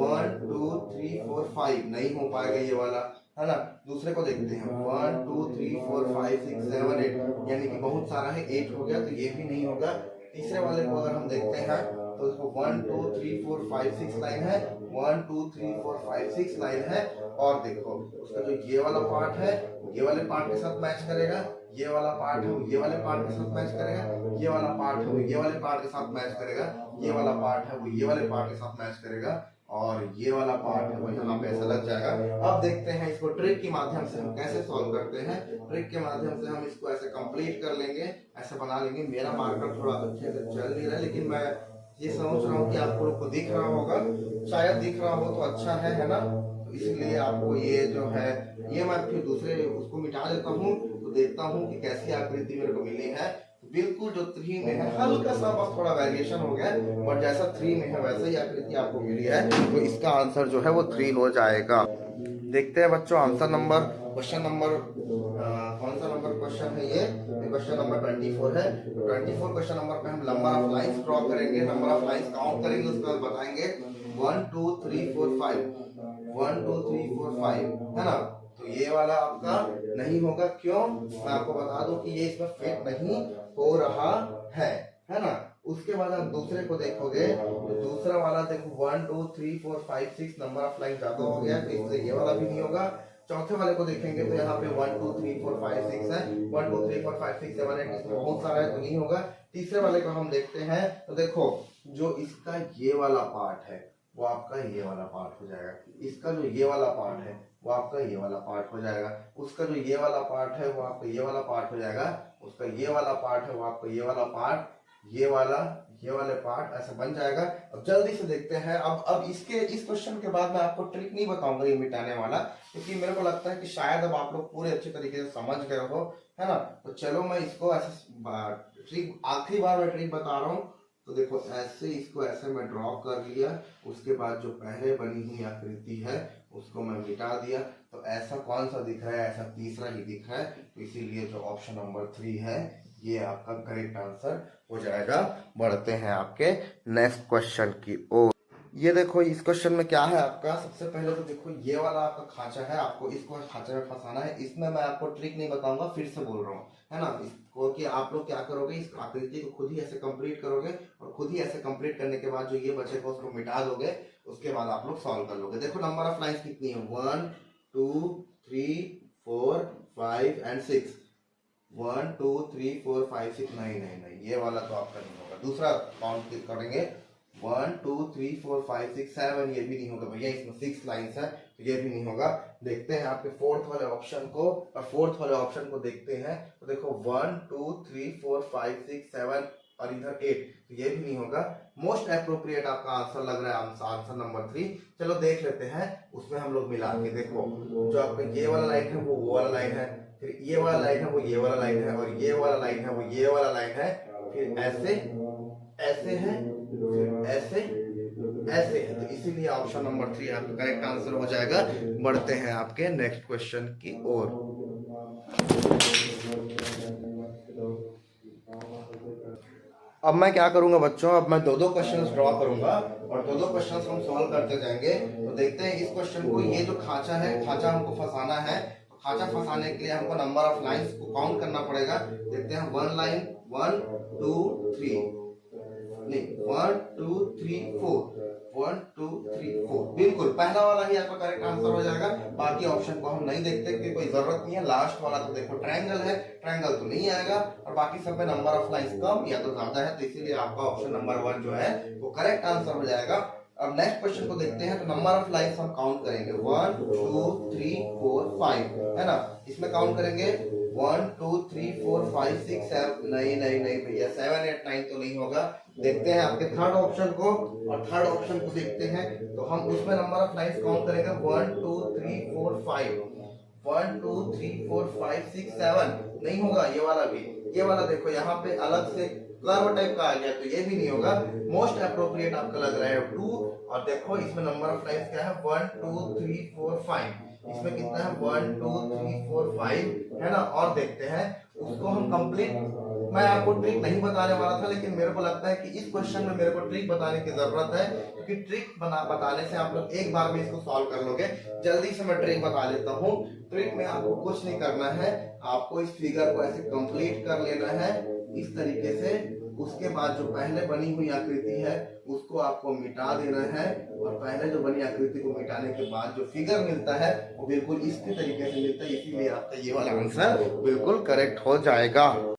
1 2 3 4 5, नहीं हो पाएगा ये वाला, है ना। दूसरे को देखते हैं, 1 2 3 4 5 6 7 8, यानी कि बहुत सारा है, 8 हो गया, तो ये भी नहीं होगा। तीसरे वाले को अगर हम देखते हैं तो इसको 1 2 3 4 5 6 लाइन है, 1 2 3 4 5 6 लाइन है। और देखो उसका जो ये वाला पार्ट है ये वाले पार्ट के साथ मैच करेगा, ये वाला पार्ट है ये वाले पार्ट के साथ मैच करेगा, ये वाला पार्ट है ये वाले पार्ट के साथ मैच करेगा, ये वाला पार्ट है वो ये वाले पार्ट के साथ मैच करेगा, और ये वाला पार्ट है वो यहाँ पे ऐसा लग जाएगा। अब देखते हैं इसको ट्रिक के माध्यम से हम कैसे सॉल्व करते हैं। ट्रिक के माध्यम से हम इसको ऐसे कंप्लीट कर लेंगे, ऐसे बना लेंगे। मेरा मार्कर थोड़ा अच्छे से चल नहीं रहा है, लेकिन मैं ये समझ रहा हूँ कि आप लोग को दिख रहा होगा, शायद दिख रहा हो तो अच्छा है ना। तो इसलिए आपको ये जो है, ये मैं फिर दूसरे उसको मिटा देता हूँ, तो देखता हूँ कि कैसी आकृति मेरे को मिली है। बिल्कुल जो 3 में है हल्का सा बस थोड़ा वेरिएशन हो गया, और जैसा 3 में है वैसा ही आकृति आपको मिली है, तो इसका आंसर जो है वो 3 हो जाएगा। देखते हैं बच्चों आंसर नंबर, क्वेश्चन नंबर कौन सा नंबर क्वेश्चन है ये क्वेश्चन नंबर 24 है। 24 क्वेश्चन नंबर पे हम नंबर ऑफ लाइंस ड्रॉ करेंगे, नंबर ऑफ लाइंस काउंट करेंगे, उसके बाद बताएंगे 1 2 3 4 5, 1 2 3 4 5, है ना। तो ये वाला आपका नहीं होगा, क्यों? मैं आपको बता दूं कि ये इसमें फिट नहीं हो रहा है ना। उसके बाद आप दूसरे को देखोगे, तो दूसरा वाला देखो 1 2 3 4 5 6 नंबर ऑफ लाइन ज्यादा हो गया, तो इसलिए ये वाला भी नहीं होगा। चौथे वाले को देखेंगे तो यहाँ पे 1 2 3 4 5 6 है, 1 2 3 4 5 6 7 8, इसमें बहुत सारा है तो नहीं होगा। तीसरे वाले को हम देखते हैं, तो देखो जो इसका ये वाला पार्ट है वो आपका ये वाला पार्ट हो जाएगा, इसका जो ये वाला पार्ट है वो आपका ये वाला पार्ट हो जाएगा, उसका जो ये वाला पार्ट है वो आपका ये वाला पार्ट हो जाएगा, उसका ये वाला पार्ट है वो आपका ये वाला पार्ट, ये वाले पार्ट ऐसा बन जाएगा। अब जल्दी से देखते हैं। अब इसके इस क्वेश्चन के बाद मैं आपको ट्रिक नहीं बताऊंगा ये मिटाने वाला, क्योंकि मेरे को लगता है कि शायद अब आप लोग पूरे अच्छे तरीके से समझ गए हो, है ना। तो चलो मैं इसको ऐसे ट्रिक आखिरी बार मैं ट्रिक बता रहा हूँ। तो देखो ऐसे इसको ऐसे मैं ड्रॉ कर लिया, उसके बाद जो पहले बनी हुई आकृति है उसको मैं मिटा दिया, तो ऐसा कौन सा दिख रहा है? ऐसा तीसरा ही दिख रहा है, तो इसीलिए जो ऑप्शन नंबर 3 है ये आपका करेक्ट आंसर हो जाएगा। बढ़ते हैं आपके नेक्स्ट क्वेश्चन की ओर। ये देखो इस क्वेश्चन में क्या है आपका, सबसे पहले तो देखो ये वाला आपका खांचा है, आपको इसको खांचे में फंसाना है। इसमें मैं आपको ट्रिक नहीं बताऊंगा, फिर से बोल रहा हूँ, है ना। इसको कि आप लोग क्या करोगे, इस आकृति को खुद ही ऐसे कंप्लीट करोगे, और खुद ही ऐसे कंप्लीट करने के बाद जो ये बचेगा उसको मिटा दोगे, उसके बाद आप लोग सॉल्व कर लोगे। देखो नंबर ऑफ लाइंस कितनी है, 1 2 3 4 5 एंड 6, 1 2 3 4 5 6, नहीं, ये वाला तो आपका नहीं होगा। दूसरा काउंट करेंगे 1 2 3 4 5 6 7, ये भी नहीं होगा भैया, इसमें 6 लाइंस है तो ये भी नहीं होगा। देखते हैं आपके फोर्थ वाले ऑप्शन को, और फोर्थ वाले ऑप्शन को देखते हैं तो देखो 1 2 3 4 5 6 7 और इधर 8, तो ये भी नहीं होगा। मोस्ट एप्रोप्रिएट आपका आंसर लग रहा है आंसर नंबर 3। चलो देख लेते हैं, उसमें हम लोग मिला के देखो, जो आपका ये वाला लाइन है वो वाला लाइन है, फिर ये वाला लाइन है वो ये वाला लाइन है, और ये वाला लाइन है वो ये वाला लाइन है, फिर ऐसे ऐसे है, फिर ऐसे ऐसे है, तो इसीलिए ऑप्शन नंबर 3 आपका करेक्ट आंसर हो जाएगा। बढ़ते हैं आपके नेक्स्ट क्वेश्चन की ओर। अब मैं क्या करूंगा बच्चों, अब मैं दो क्वेश्चंस ड्रॉ करूंगा और दो क्वेश्चंस हम सॉल्व करते जाएंगे। तो देखते हैं इस क्वेश्चन को, ये जो खांचा है, खांचा हमको फंसाना है, खांचा फंसाने के लिए हमको नंबर ऑफ लाइंस को काउंट करना पड़ेगा। देखते हैं 1 लाइन 1 2 3, नहीं 1 2 3 4, 1 2 3 4, बिल्कुल पहला वाला ही आपका करेक्ट आंसर हो जाएगा। बाकी ऑप्शन को हम नहीं देखते क्योंकि कोई जरूरत नहीं है। लास्ट वाला तो देखो ट्रायंगल है, ट्रायंगल तो नहीं आएगा, और बाकी सब में नंबर ऑफ लाइंस कम या तो ज्यादा है, तो इसीलिए आपका ऑप्शन नंबर 1 जो है वो करेक्ट आंसर हो जाएगा। अब नेक्स्ट क्वेश्चन को देखते हैं, तो नंबर ऑफ लाइंस हम काउंट करेंगे 1 2 3 4 5, है ना। इसमें काउंट करेंगे 1 2 3 4 5 6 7, नहीं भैया 7 8 9 तो नहीं होगा। देखते हैं आपके थर्ड ऑप्शन को, और थर्ड ऑप्शन को देखते हैं तो हम उसमें नंबर ऑफ लाइंस काउंट करेंगे 1 2 3 4 5, 1 2 3 4 5 6 7, नहीं होगा ये वाला भी। ये वाला देखो यहाँ पे अलग से कर्व टाइप का आ गया, तो ये भी नहीं होगा। मोस्ट एप्रोप्रिएट आपका लग रहा है 2, और देखो इसमें नंबर ऑफ लाइंस क्या है 1 2 3 4 5, इसमें कितना है 1 2 3 4 5, है ना। और देखते हैं उसको हम कंप्लीट, मैं आपको ट्रिक नहीं बताने वाला था, लेकिन मेरे को लगता है कि इस क्वेश्चन में मेरे को ट्रिक बताने की जरूरत है, क्योंकि ट्रिक बताने से आप लोग एक बार में इसको सॉल्व कर लोगे। जल्दी से मैं ट्रिक बता लेता हूँ। ट्रिक में आपको कुछ नहीं करना है, आपको इस फिगर को ऐसे कंप्लीट कर लेना है इस तरीके से। उसके बाद जो पहले बनी हुई आकृति है उसको आपको मिटा देना है, और पहले जो बनी आकृति को मिटाने के बाद जो फिगर मिलता है वो बिल्कुल इसके तरीके से मिलता है, इसीलिए आपका ये वाला आंसर बिल्कुल करेक्ट हो जाएगा।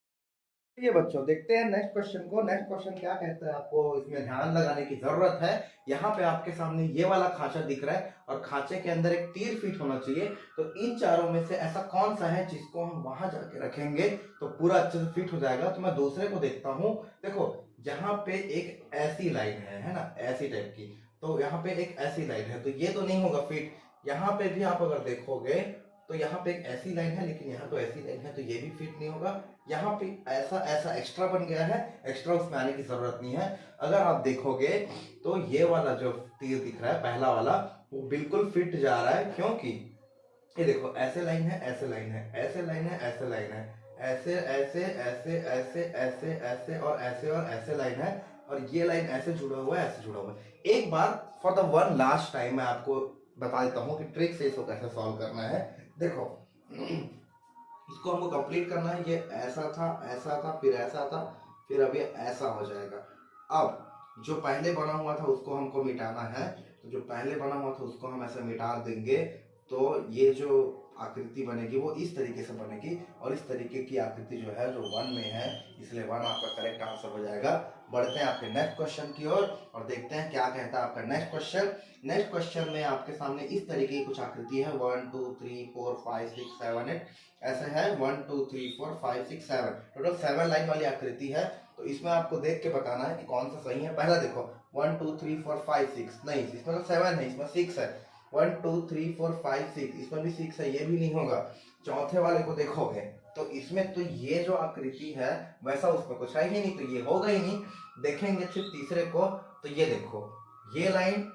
ये बच्चों देखते हैं नेक्स्ट क्वेश्चन को। नेक्स्ट क्वेश्चन क्या कहता है, आपको इसमें ध्यान लगाने की जरूरत है। यहाँ पे आपके सामने ये वाला खांचा दिख रहा है, और खांचे के अंदर एक तीर फिट होना चाहिए। तो इन चारों में से ऐसा कौन सा है जिसको हम वहां जाके रखेंगे तो पूरा अच्छे से फिट हो जाएगा। तो मैं दूसरे को देखता हूँ। देखो जहाँ पे एक ऐसी लाइन है ना, ऐसी टाइप की, तो यहाँ पे एक ऐसी लाइन है, तो ये तो नहीं होगा फिट। यहाँ पे भी आप अगर देखोगे तो यहाँ पे एक ऐसी लाइन है, लेकिन यहाँ तो ऐसी लाइन है, तो ये भी फिट नहीं होगा। यहाँ पे ऐसा एक्स्ट्रा बन गया है, एक्स्ट्रा उसमें आने की जरूरत नहीं है। अगर आप देखोगे तो ये वाला जो तीर दिख रहा है पहला वाला, वो बिल्कुल फिट जा रहा है, क्योंकि ये देखो ऐसे लाइन है, ऐसे लाइन है, ऐसे लाइन है, ऐसे लाइन है, ऐसे ऐसे ऐसे ऐसे ऐसे ऐसे और ऐसे लाइन है, और ये लाइन ऐसे जुड़ा हुआ है, ऐसे जुड़ा हुआ है। एक बार for the one last time मैं आपको बता देता हूँ कि ट्रिक से इसको कैसे सॉल्व करना है। देखो इसको हमको कंप्लीट करना है। ये ऐसा था, फिर ऐसा था, फिर अब ये ऐसा हो जाएगा। अब जो पहले बना हुआ था उसको हमको मिटाना है, तो जो पहले बना हुआ था उसको हम ऐसे मिटा देंगे, तो ये जो आकृति बनेगी वो इस तरीके से बनेगी, और इस तरीके की आकृति जो है जो 1 में है, इसलिए 1 आपका करेक्ट आंसर हो जाएगा। बढ़ते हैं आपके नेक्स्ट क्वेश्चन की ओर और देखते हैं क्या कहता है आपका नेक्स्ट क्वेश्चन। नेक्स्ट क्वेश्चन में आपके सामने इस तरीके की कुछ आकृति है, 1 2 3 4 5 6 7 8 ऐसे है, 1 2 3 4 5 6 7, टोटल 7 लाइन वाली आकृति है। तो इसमें आपको देख के बताना है कि कौन सा सही है। पहला देखो 1 2 3 4 5 6, नहीं इसमें तो 7 है, इसमें 6 है। 1 2 3 4 5 6, इसमें भी 6 है, ये भी नहीं होगा। चौथे वाले को देखोगे तो इसमें तो ये जो आकृति है वैसा उसमें कुछ है ही नहीं, तो ये होगा ही नहीं। देखेंगे फिर तीसरे को, तो ये देखो ये लाइन,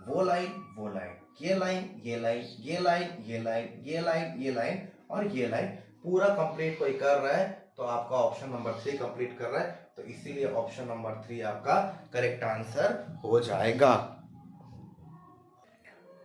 वो लाइन, वो लाइन, ये लाइन, ये लाइन, ये लाइन, ये लाइन, ये लाइन, ये लाइन और ये लाइन, पूरा कंप्लीट कोई कर रहा है तो आपका ऑप्शन नंबर 3 कंप्लीट कर रहा है, तो इसीलिए ऑप्शन नंबर 3 आपका करेक्ट आंसर हो जाएगा।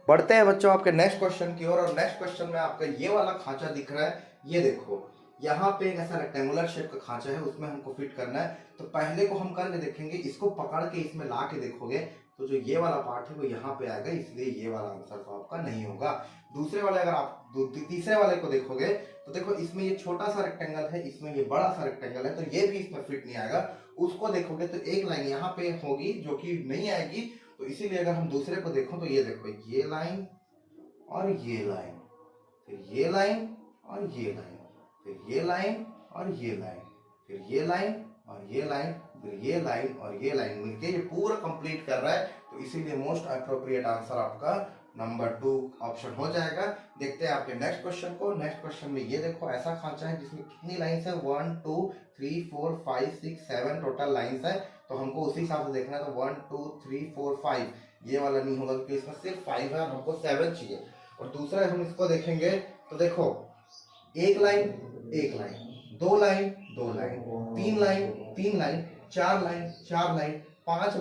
बढ़ते हैं बच्चों आपके नेक्स्ट क्वेश्चन की ओर, और नेक्स्ट क्वेश्चन में आपका ये वाला खांचा दिख रहा है। ये देखो यहाँ पे एक ऐसा रेक्टेंगुलर शेप का खांचा है, उसमें हमको फिट करना है। तो पहले को हम करके देखेंगे, इसको पकड़ के इसमें ला के देखोगे तो जो ये वाला पार्ट है वो यहाँ पे आएगा, इसलिए ये वाला आंसर तो आपका नहीं होगा। दूसरे वाले अगर आप तीसरे वाले को देखोगे तो देखो इसमें ये छोटा सा रेक्टेंगल है, इसमें ये बड़ा सा रेक्टेंगल है, तो ये भी इसमें फिट नहीं आएगा। उसको देखोगे तो एक लाइन यहाँ पे होगी जो कि नहीं आएगी, तो इसीलिए अगर हम दूसरे को देखो तो ये देखो ये लाइन और ये लाइन, फिर ये लाइन और ये लाइन, फिर ये लाइन और ये लाइन, फिर ये लाइन और ये लाइन, फिर ये लाइन और ये लाइन मिलके ये पूरा कंप्लीट कर रहा है। तो इसीलिए मोस्ट अप्रोप्रिएट आंसर आपका नंबर 2 ऑप्शन हो जाएगा। देखते हैं आपके नेक्स्ट क्वेश्चन को। नेक्स्ट क्वेश्चन में ये देखो ऐसा खांचा है जिसमें कितनी लाइंस है, 1 2 3 4 5 6 7 टोटल लाइंस है। तो हमको उसी हिसाब से देखना है, तो 1 2 3 4 5 ये वाला नहीं होगा क्योंकि इसमें सिर्फ 5 है, हमको 7 चाहिए। और दूसरा हम इसको देखेंगे तो देखो एक लाइन, दो लाइन, तीन लाइन, चार लाइन, पांच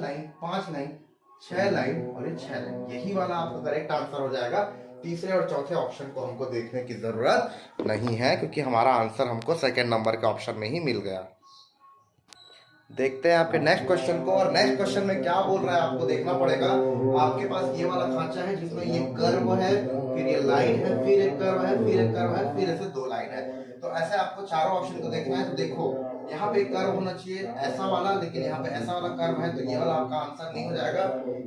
लाइन, 6 लाइन और ये 6 लाइन, यही वाला आपका करेक्ट आंसर हो जाएगा। तीसरे और चौथे ऑप्शन को हमको देखने की जरूरत नहीं है क्योंकि हमारा आंसर हमको सेकंड नंबर के ऑप्शन में ही मिल गया। देखते हैं आपके नेक्स्ट क्वेश्चन को। और नेक्स्ट क्वेश्चन में क्या बोल रहा है आपको देखना पड़ेगा। आपके पास ये वाला खांचा है जिसमें ये कर्व है, फिर ये लाइन है, फिर एक कर्व है, फिर एक कर्व है, फिर ऐसे 2 लाइन है। तो ऐसे आपको चारों ऑप्शन को देखना है। तो देखो यहाँ पे कर्व होना चाहिए ऐसा वाला, लेकिन यहाँ पे ऐसा वाला कर्व है, तो ये वाला आपका आंसर नहीं हो जाएगा।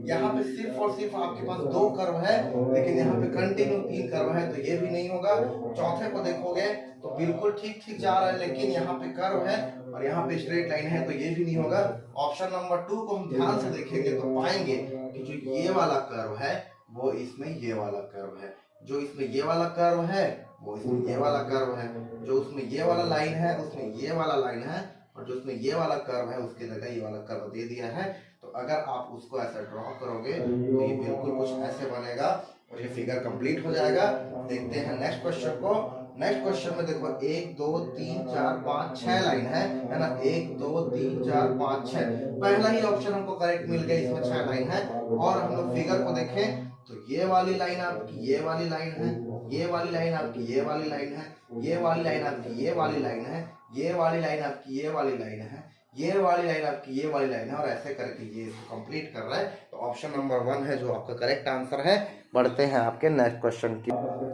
यहाँ पे सिर्फ और सिर्फ आपके पास 2 कर्व है, लेकिन यहाँ पे कंटिन्यू 3 कर्व है, तो ये भी नहीं होगा। चौथे को देखोगे तो बिल्कुल ठीक जा रहा है, लेकिन यहाँ पे कर्व है और यहाँ पे स्ट्रेट लाइन है, तो ये भी नहीं होगा। ऑप्शन नंबर 2 को हम ध्यान से देखेंगे तो पाएंगे कि जो ये वाला कर्व है वो इसमें ये वाला कर्व है, जो इसमें ये वाला कर्व है वो इसमें ये वाला कर्व है, जो उसमें ये वाला लाइन है उसमें ये वाला लाइन है, और जो उसमें ये वाला कर्व है उसकी जगह ये वाला कर्व दे दिया है। तो अगर आप उसको ऐसा ड्रॉ करोगे तो ये बिल्कुल कुछ ऐसे बनेगा और ये फिगर कंप्लीट हो जाएगा। देखते हैं नेक्स्ट क्वेश्चन को। नेक्स्ट क्वेश्चन में देखो 1 2 3 4 5 6 लाइन है ना, 1 2 3 4 5 6, पहला ही ऑप्शन हमको करेक्ट मिल गया, इसमें 6 लाइन है। और हम लोग फिगर को देखें तो ये वाली लाइन आपकी ये वाली लाइन है, ये वाली लाइन आपकी ये वाली लाइन है, ये वाली लाइन आपकी ये वाली लाइन है, ये वाली लाइन आपकी ये वाली लाइन है, ये वाली लाइन आपकी ये वाली लाइन है, और ऐसे करके ये इसको कंप्लीट कर रहा है। तो ऑप्शन नंबर 1 है जो आपका करेक्ट आंसर है। बढ़ते हैं आपके नेक्स्ट क्वेश्चन की।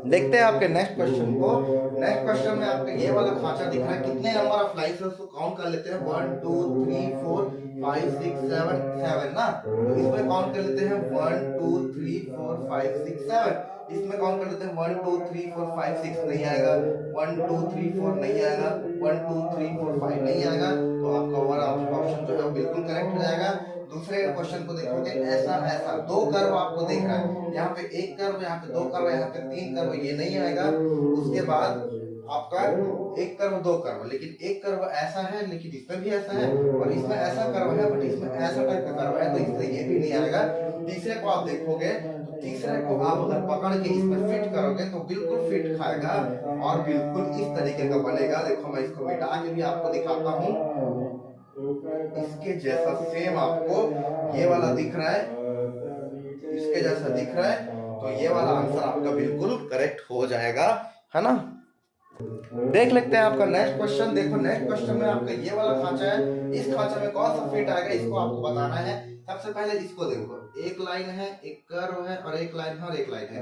देखते हैं आपके नेक्स्ट क्वेश्चन को। नेक्स्ट क्वेश्चन में आपका ये वाला खांचा दिख रहा है, कितने नंबर ऑफ लाइंस है उसको काउंट कर लेते हैं। 1 2 3 4 5 6 7 ना, तो इसमें काउंट कर लेते हैं 1 2 3 4 5 6 7। इसमें काउंट कर लेते हैं 1 2 3 4 5 6 नहीं आएगा, 1 2 3 4 नहीं आएगा, 1 2 3 4 5 नहीं आएगा। तो आपका ऑप्शन जो है वो बिल्कुल करेक्ट हो जाएगा। दूसरे क्वेश्चन को देखोगे ऐसा 2 कर्व आपको देख रहा है, यहाँ पे 1 कर्व, यहाँ पे 2 कर्व, यहाँ पे 3 कर्व, ये नहीं आएगा। उसके बाद आपका 1 कर्व 2 कर्व, लेकिन 1 कर्व ऐसा है, लेकिन इसमें भी ऐसा है, और इसमें ऐसा कर्व है बट इसमें ऐसा टाइप का कर्व है, तो इसलिए ये भी नहीं आएगा। तीसरे को आप देखोगे तो तीसरे को आप अगर पकड़ के इसमें फिट करोगे तो बिल्कुल फिट खाएगा और बिल्कुल इस तरीके का बनेगा। देखो मैं इसको मिटा के भी आपको दिखाता हूँ, इसके जैसा सेम आपको ये वाला दिख रहा है, इसके जैसा दिख रहा है, तो ये वाला आंसर आपका बिल्कुल करेक्ट हो जाएगा, है ना। देख लेते हैं आपका नेक्स्ट क्वेश्चन। देखो नेक्स्ट क्वेश्चन में आपका ये वाला खांचा है, इस खांचे में कौन सा फिट आएगा इसको आपको बताना है। सबसे पहले इसको देखो, एक लाइन है, एक कर्व है, और एक लाइन है और एक लाइन है,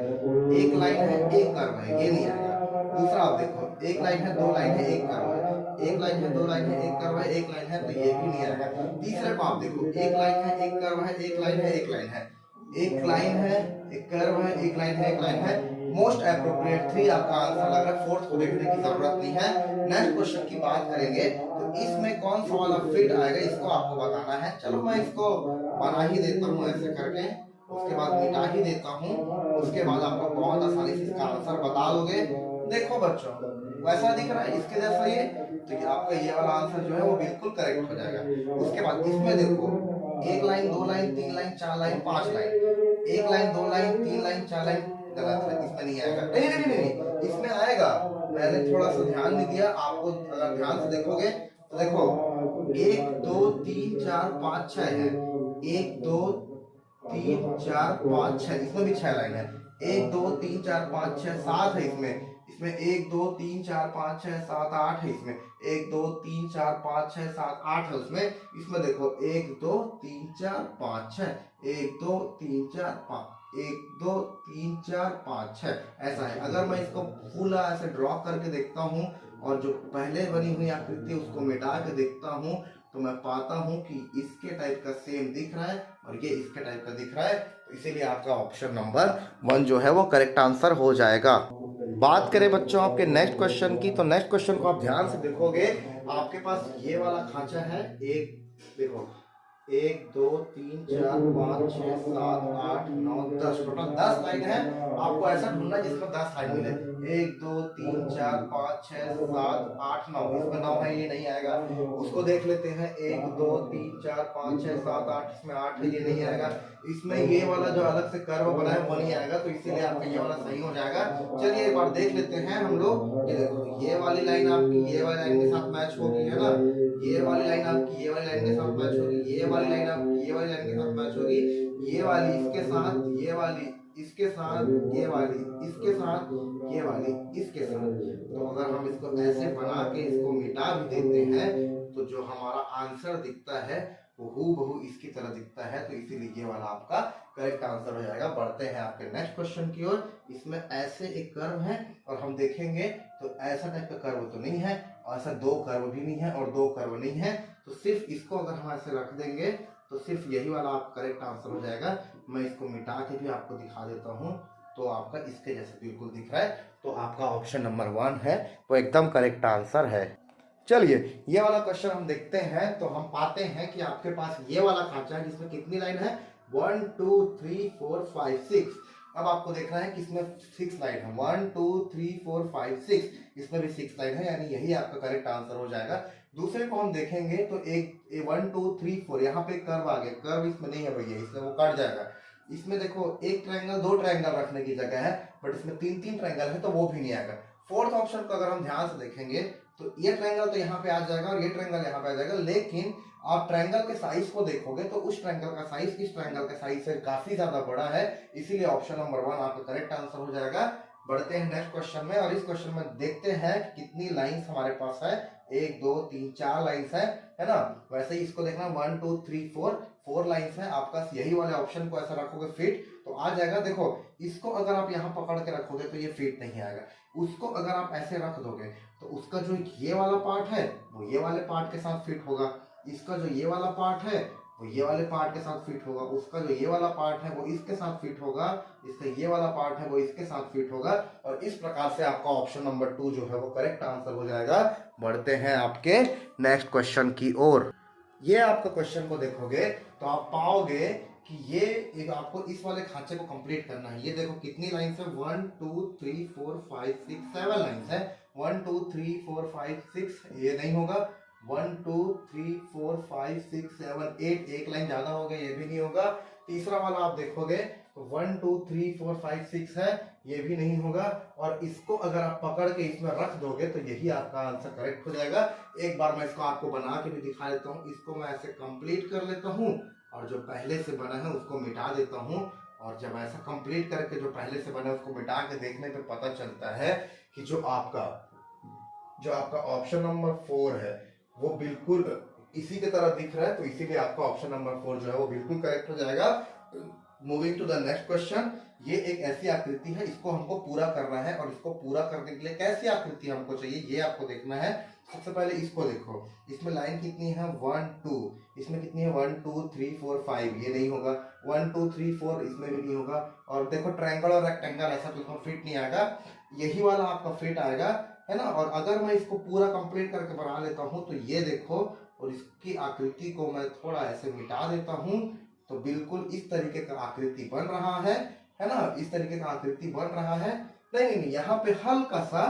एक लाइन है एक कर्व है, ये नहीं आएगा। दूसरा आप देखो, एक लाइन है 2 लाइन है एक कर्व है, एक लाइन है 2 लाइन है एक कर्व है, एक लाइन है, तो ये भी नहीं आएगा। तीसरे को आप देखो, एक लाइन है एक कर्व है, एक लाइन है एक लाइन है, एक लाइन है एक कर्व है, एक लाइन है एक लाइन है। मोस्ट एप्रोप्रिएट 3 आपका आंसर लग रहा है, 4th को देखने की जरूरत नहीं है। नेक्स्ट क्वेश्चन की बात करेंगे तो इसमें कौन सा वाला फिट आएगा इसको आपको बताना है। चलो मैं इसको बना ही देता हूँ ऐसे करके, उसके बाद मिटा ही देता हूँ, उसके बाद आपको बहुत आसानी से इसका आंसर बता दोगे। देखो बच्चों वैसा दिख रहा है इसके जैसा ये, तो ये आपका ये वाला आंसर जो है वो बिल्कुल करेक्ट हो जाएगा। उसके बाद इसमें देखो, 1 line 2 line 3 line 4 line 5 line, 1 line 2 line 3 line 4 line, गलत है, इसमें नहीं आएगा। नहीं इसमें आएगा, मैंने थोड़ा सा ध्यान नहीं दिया। आपको अगर ध्यान से देखोगे तो देखो 1 2 3 4 5 6 है, 1 2 3 4 5 6, इसमें भी 6 लाइन है, 1 2 3 4 5 6 7 है, इसमें इसमें 1 2 3 4 5 6 7 8 है, इसमें 1 2 3 4 5 6 7 8 है उसमें। इसमें देखो 1 2 3 4 5 6, 1 2 3 4 5, 1 2 3 4 5 6 ऐसा है। अगर मैं इसको फुल ऐसे ड्रॉ करके देखता हूँ और जो पहले बनी हुई आकृति उसको मिटा के देखता हूँ तो मैं पाता हूँ कि इसके टाइप का सेम दिख रहा है और ये इसके टाइप का दिख रहा है। तो इसीलिए आपका ऑप्शन नंबर 1 जो है वो करेक्ट आंसर हो जाएगा। बात करें बच्चों आपके नेक्स्ट क्वेश्चन की, तो नेक्स्ट क्वेश्चन को आप ध्यान से देखोगे, आपके पास ये वाला खांचा है, एक देखो 1 2 3 4 5 6 7 8 9 10, टोटल 10 लाइन है। आपको ऐसा ढूंढना जिसमें 10 लाइन मिले। 1 2 3 4 5 6 7 8 9, इसमें 9 है ये नहीं आएगा। उसको देख लेते हैं 1 2 3 4 5 6 7 8, इसमें 8 है ये नहीं आएगा। इसमें ये वाला जो अलग से कर्व बना है वो नहीं आएगा, तो इसीलिए आपका ये वाला सही हो जाएगा। चलिए एक बार देख लेते हैं हम लोग। ये देखो ये वाली लाइन आपकी ये वाली लाइन के साथ मैच होगी, है ना। ये वाली लाइन आपकी ये वाली लाइन के साथ मैच होगी, ये वाली लाइन आपकी ये वाली लाइन के साथ मैच होगी, ये वाली इसके साथ, ये वाली इसके साथ, ये वाली इसके साथ, ये वाली इसके साथ। तो अगर हम इसको ऐसे बना के इसको मिटा भी देते हैं तो जो हमारा आंसर दिखता है वो हूबहू इसकी तरह दिखता है। तो इसीलिए ये वाला आपका करेक्ट आंसर हो जाएगा। बढ़ते हैं आपके नेक्स्ट क्वेश्चन की ओर। इसमें ऐसे एक कर्व है और हम देखेंगे तो ऐसा टाइप का कर्व तो नहीं है, और ऐसा 2 कर्व भी नहीं है और 2 कर्व नहीं है। तो सिर्फ इसको अगर हम ऐसे रख देंगे तो सिर्फ यही वाला आप करेक्ट आंसर हो जाएगा। मैं इसको मिटा के भी आपको दिखा देता हूँ, तो आपका इसके जैसे बिल्कुल दिख रहा है। तो आपका ऑप्शन नंबर 1 है वो एकदम करेक्ट आंसर है। चलिए ये वाला क्वेश्चन हम देखते हैं। तो हम पाते हैं कि आपके पास ये वाला खांचा है जिसमें कितनी लाइन है, 1 2 3 4 5 6। अब आपको देखना है कि इसमें 6 लाइन है, 1 2 3 4 5 6, इसमें भी 6 लाइन है, यानी यही आपका करेक्ट आंसर हो जाएगा। दूसरे को हम देखेंगे तो एक 1 2 3 4 यहाँ पे कर्व आ गया, कर्व इसमें नहीं है भैया, इसमें वो कट जाएगा। इसमें देखो एक ट्रायंगल 2 ट्रायंगल रखने की जगह है, बट इसमें 3 ट्रायंगल है तो वो भी नहीं आएगा। फोर्थ ऑप्शन को अगर हम ध्यान से देखेंगे तो ये ट्रायंगल तो यहाँ पे आ जाएगा और ये ट्रायंगल यहाँ पे आ जाएगा, लेकिन आप ट्रायंगल के साइज को देखोगे तो उस ट्रायंगल का साइज इस ट्रायंगल के साइज से काफी ज्यादा बड़ा है। इसीलिए ऑप्शन नंबर 1 आपका करेक्ट आंसर हो जाएगा। बढ़ते हैं नेक्स्ट क्वेश्चन में, और इस क्वेश्चन में देखते हैं कितनी लाइंस हमारे पास है। 1 2 3 4 लाइंस है ना। वैसे ही इसको देखना 1 2 3 4 लाइंस है आपका। यही वाले ऑप्शन को ऐसा रखोगे फिट तो आ जाएगा। देखो इसको अगर आप यहाँ पकड़ के रखोगे तो ये फिट नहीं आएगा, उसको अगर आप ऐसे रख दोगे तो उसका जो ये वाला पार्ट है वो ये वाले पार्ट के साथ फिट होगा, इसका जो ये वाला पार्ट है वो ये वाले पार्ट के साथ फिट होगा, उसका जो ये वाला पार्ट है वो इसके साथ फिट होगा, इसका ये वाला पार्ट है वो इसके साथ फिट होगा। और इस प्रकार से आपका ऑप्शन नंबर 2 जो है वो करेक्ट आंसर हो जाएगा। बढ़ते हैं आपके नेक्स्ट क्वेश्चन की ओर। ये आपका क्वेश्चन को देखोगे तो आप पाओगे कि ये एक आपको इस वाले खांचे को कंप्लीट करना है। ये देखो कितनी लाइंस है, 1 2 3 4 5 6 7 लाइंस है। 1 2 3 4 5 6 ये नहीं होगा, 1 2 3 4 5 6 7 8, एक लाइन ज्यादा हो गया, ये भी नहीं होगा। तीसरा वाला आप देखोगे तो 1 2 3 4 5 6 है, ये भी नहीं होगा। और इसको अगर आप पकड़ के इसमें रख दोगे तो यही आपका आंसर करेक्ट हो जाएगा। एक बार मैं इसको आपको बना के भी दिखा देता हूँ। इसको मैं ऐसे कंप्लीट कर लेता हूँ और जो पहले से बना है उसको मिटा देता हूँ। और जब ऐसा कंप्लीट करके जो पहले से बना है उसको मिटा के देखने पे पता चलता है कि जो आपका ऑप्शन नंबर 4 है वो बिल्कुल इसी की तरह दिख रहा है। तो इसीलिए आपका ऑप्शन नंबर 4 जो है वो बिल्कुल करेक्ट हो जाएगा। Moving to the next question. ये एक ऐसी आकृति है, इसको हमको पूरा करना है और इसको पूरा करने के लिए कैसी आकृति हमको चाहिए ये आपको देखना है। सबसे पहले इसको देखो, इसमें लाइन कितनी है 1 2, इसमें कितनी है 1 2 3 4 5, ये नहीं होगा। 1 2 3 4 इसमें भी नहीं होगा। और देखो ट्रायंगल और रेक्टेंगल ऐसा तो इसमें फिट नहीं आएगा, यही वाला आपका फिट आएगा, है ना। और अगर मैं इसको पूरा कंप्लीट करके बना लेता हूँ तो ये देखो, और इसकी आकृति को मैं थोड़ा ऐसे मिटा देता हूँ तो बिल्कुल इस तरीके का आकृति बन रहा है ना। इस तरीके का आकृति बन रहा है। नहीं, यहाँ पे हल्का सा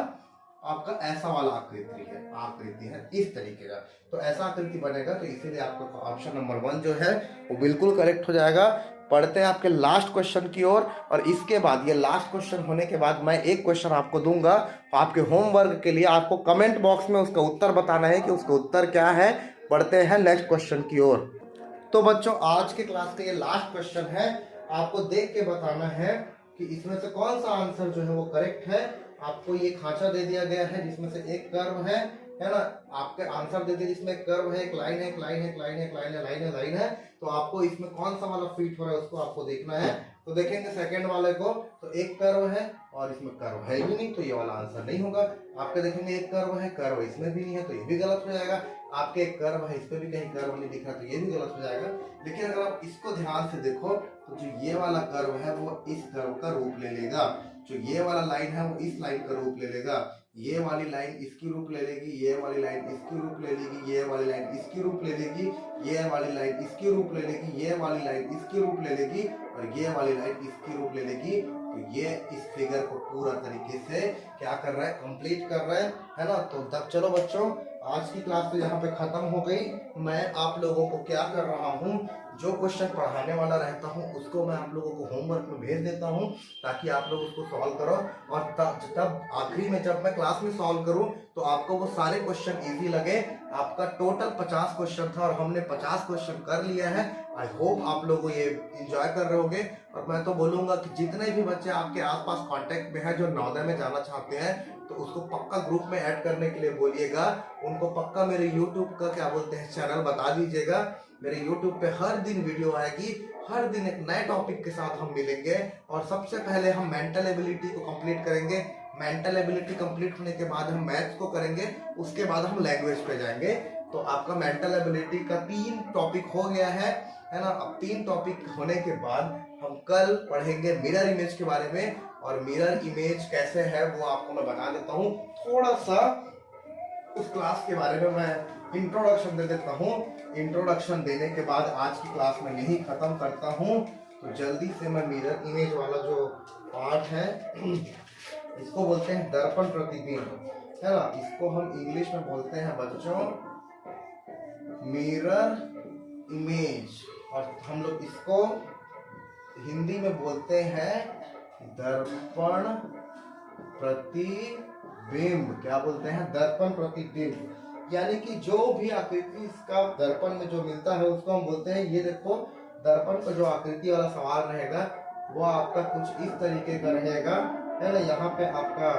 आपका ऐसा वाला आकृति है इस तरीके का। तो ऐसा आकृति बनेगा, तो इसीलिए आपका ऑप्शन नंबर 1 जो है वो बिल्कुल करेक्ट हो जाएगा। पढ़ते हैं आपके लास्ट क्वेश्चन की ओर। और इसके बाद ये लास्ट क्वेश्चन होने के बाद मैं एक क्वेश्चन आपको दूंगा, आपके होमवर्क के लिए आपको कमेंट बॉक्स में उसका उत्तर बताना है कि उसका उत्तर क्या है। बढ़ते हैं नेक्स्ट क्वेश्चन की ओर। तो बच्चों आज के क्लास का ये लास्ट क्वेश्चन है, आपको देख के बताना है कि इसमें से कौन सा आंसर जो है वो करेक्ट है। आपको ये खांचा दे दिया गया है जिसमें से एक कर्व है ना, आपके आंसर दे दिया जिसमें एक कर्व है, एक लाइन है, एक लाइन है, एक लाइन है, एक लाइन है, लाइन है, लाइन है। तो आपको इसमें कौन सा वाला फिट हो रहा है उसको आपको देखना है। तो देखेंगे सेकंड वाले को, तो एक कर्व है और इसमें कर्व है ही नहीं, तो ये वाला आंसर नहीं होगा। आपके देखेंगे एक कर्व है, कर्व इसमें भी नहीं है, तो ये भी गलत हो जाएगा। आपके एक कर्व है, इस पे भी कहीं कर्व नहीं दिख रहा, तो ये भी गलत हो जाएगा। लेकिन अगर आप इसको ध्यान से देखो तो जो ये वाला कर्व है वो इस कर्व का रूप ले लेगा, जो ये वाला लाइन है वो इस लाइन का रूप ले लेगा, ये वाली लाइन इसकी रूप ले लेगी, ये वाली लाइन इसकी रूप ले लेगी, ये वाली लाइन इसकी रूप ले लेगी, ये वाली लाइन इसकी रूप ले लेगी, ये वाली लाइन इसकी रूप ले लेगी और ये वाली लाइन इसकी रूप ले लेगी। तो ये इस फिगर को पूरा तरीके से क्या कर रहा है, कंप्लीट कर रहा है ना। तो तब चलो बच्चों, आज की क्लास तो यहाँ पे खत्म हो गई। मैं आप लोगों को क्या कर रहा हूँ, जो क्वेश्चन पढ़ाने वाला रहता हूँ उसको मैं आप लोगों को होमवर्क में भेज देता हूँ ताकि आप लोग उसको सॉल्व करो, और तब आखिरी में जब मैं क्लास में सॉल्व करूँ तो आपको वो सारे क्वेश्चन इजी लगे। आपका टोटल 50 क्वेश्चन था और हमने 50 क्वेश्चन कर लिया है। आई होप आप लोग ये एंजॉय कर रहे होंगे। और मैं तो बोलूंगा कि जितने भी बच्चे आपके आसपास कांटेक्ट में हैं जो नवोदय में जाना चाहते हैं तो उसको पक्का ग्रुप में ऐड करने के लिए बोलिएगा। उनको पक्का मेरे यूट्यूब का क्या बोलते हैं चैनल बता दीजिएगा। मेरे यूट्यूब पे हर दिन वीडियो आएगी, हर दिन एक नए टॉपिक के साथ हम मिलेंगे। और सबसे पहले हम मेंटल एबिलिटी को कंप्लीट करेंगे। मेंटल एबिलिटी कंप्लीट होने के बाद हम मैथ्स को करेंगे, उसके बाद हम लैंग्वेज पे जाएंगे। तो आपका मेंटल एबिलिटी का 3 टॉपिक हो गया है ना। अब 3 टॉपिक होने के बाद हम कल पढ़ेंगे मिरर इमेज के बारे में, और मिरर इमेज कैसे है वो आपको मैं बता देता हूँ। थोड़ा सा उस क्लास के बारे में मैं इंट्रोडक्शन दे देता हूँ। इंट्रोडक्शन देने के बाद आज की क्लास में यही खत्म करता हूँ। तो जल्दी से मैं मिरर इमेज वाला जो पार्ट है इसको बोलते हैं दर्पण प्रतिबिंब, है ना। इसको हम इंग्लिश में बोलते हैं बच्चों मिरर इमेज, और हम लोग इसको हिंदी में बोलते हैं दर्पण प्रतिबिंब। क्या बोलते हैं, दर्पण प्रतिबिंब। यानी कि जो भी आकृति इसका दर्पण में जो मिलता है उसको हम बोलते हैं, ये देखो दर्पण का जो आकृति वाला सवाल रहेगा वो आपका कुछ इस तरीके का रहेगा, है ना। यहाँ पे आपका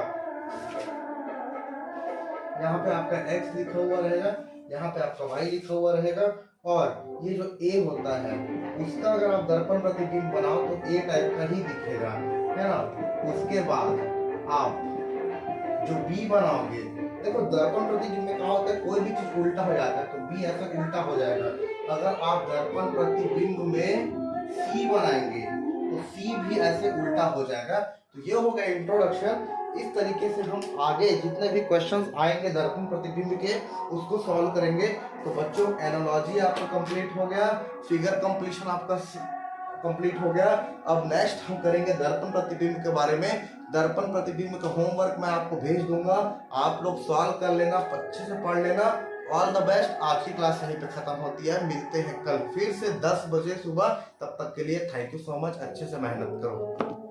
x लिखा हुआ रहेगा, यहाँ पे आपका y लिखा हुआ रहेगा, और ये जो a होता है उसका अगर आप दर्पण प्रतिबिंब बनाओ तो a टाइप का ही दिखेगा, है ना। उसके बाद आप जो b बनाओगे, देखो दर्पण प्रतिबिंब में क्या होता है, कोई भी चीज उल्टा हो जाता है तो b ऐसा उल्टा हो जाएगा। अगर आप दर्पण प्रतिबिंब में c बनाएंगे तो c भी ऐसे उल्टा हो जाएगा। तो ये हो गया इंट्रोडक्शन। इस तरीके से हम आगे जितने भी क्वेश्चंस आएंगे दर्पण प्रतिबिंब के उसको सॉल्व करेंगे। तो बच्चों एनालॉजी आपका कंप्लीट हो गया, फिगर कंप्लीशन आपका कंप्लीट हो गया। अब नेक्स्ट हम करेंगे दर्पण प्रतिबिंब के बारे में। दर्पण प्रतिबिंब का होमवर्क मैं आपको भेज दूंगा, आप लोग सॉल्व कर लेना, अच्छे से पढ़ लेना। All the best. आज की क्लास यहीं पे खत्म होती है, मिलते हैं कल फिर से 10 बजे सुबह। तब तक के लिए थैंक यू सो मच, अच्छे से मेहनत करो।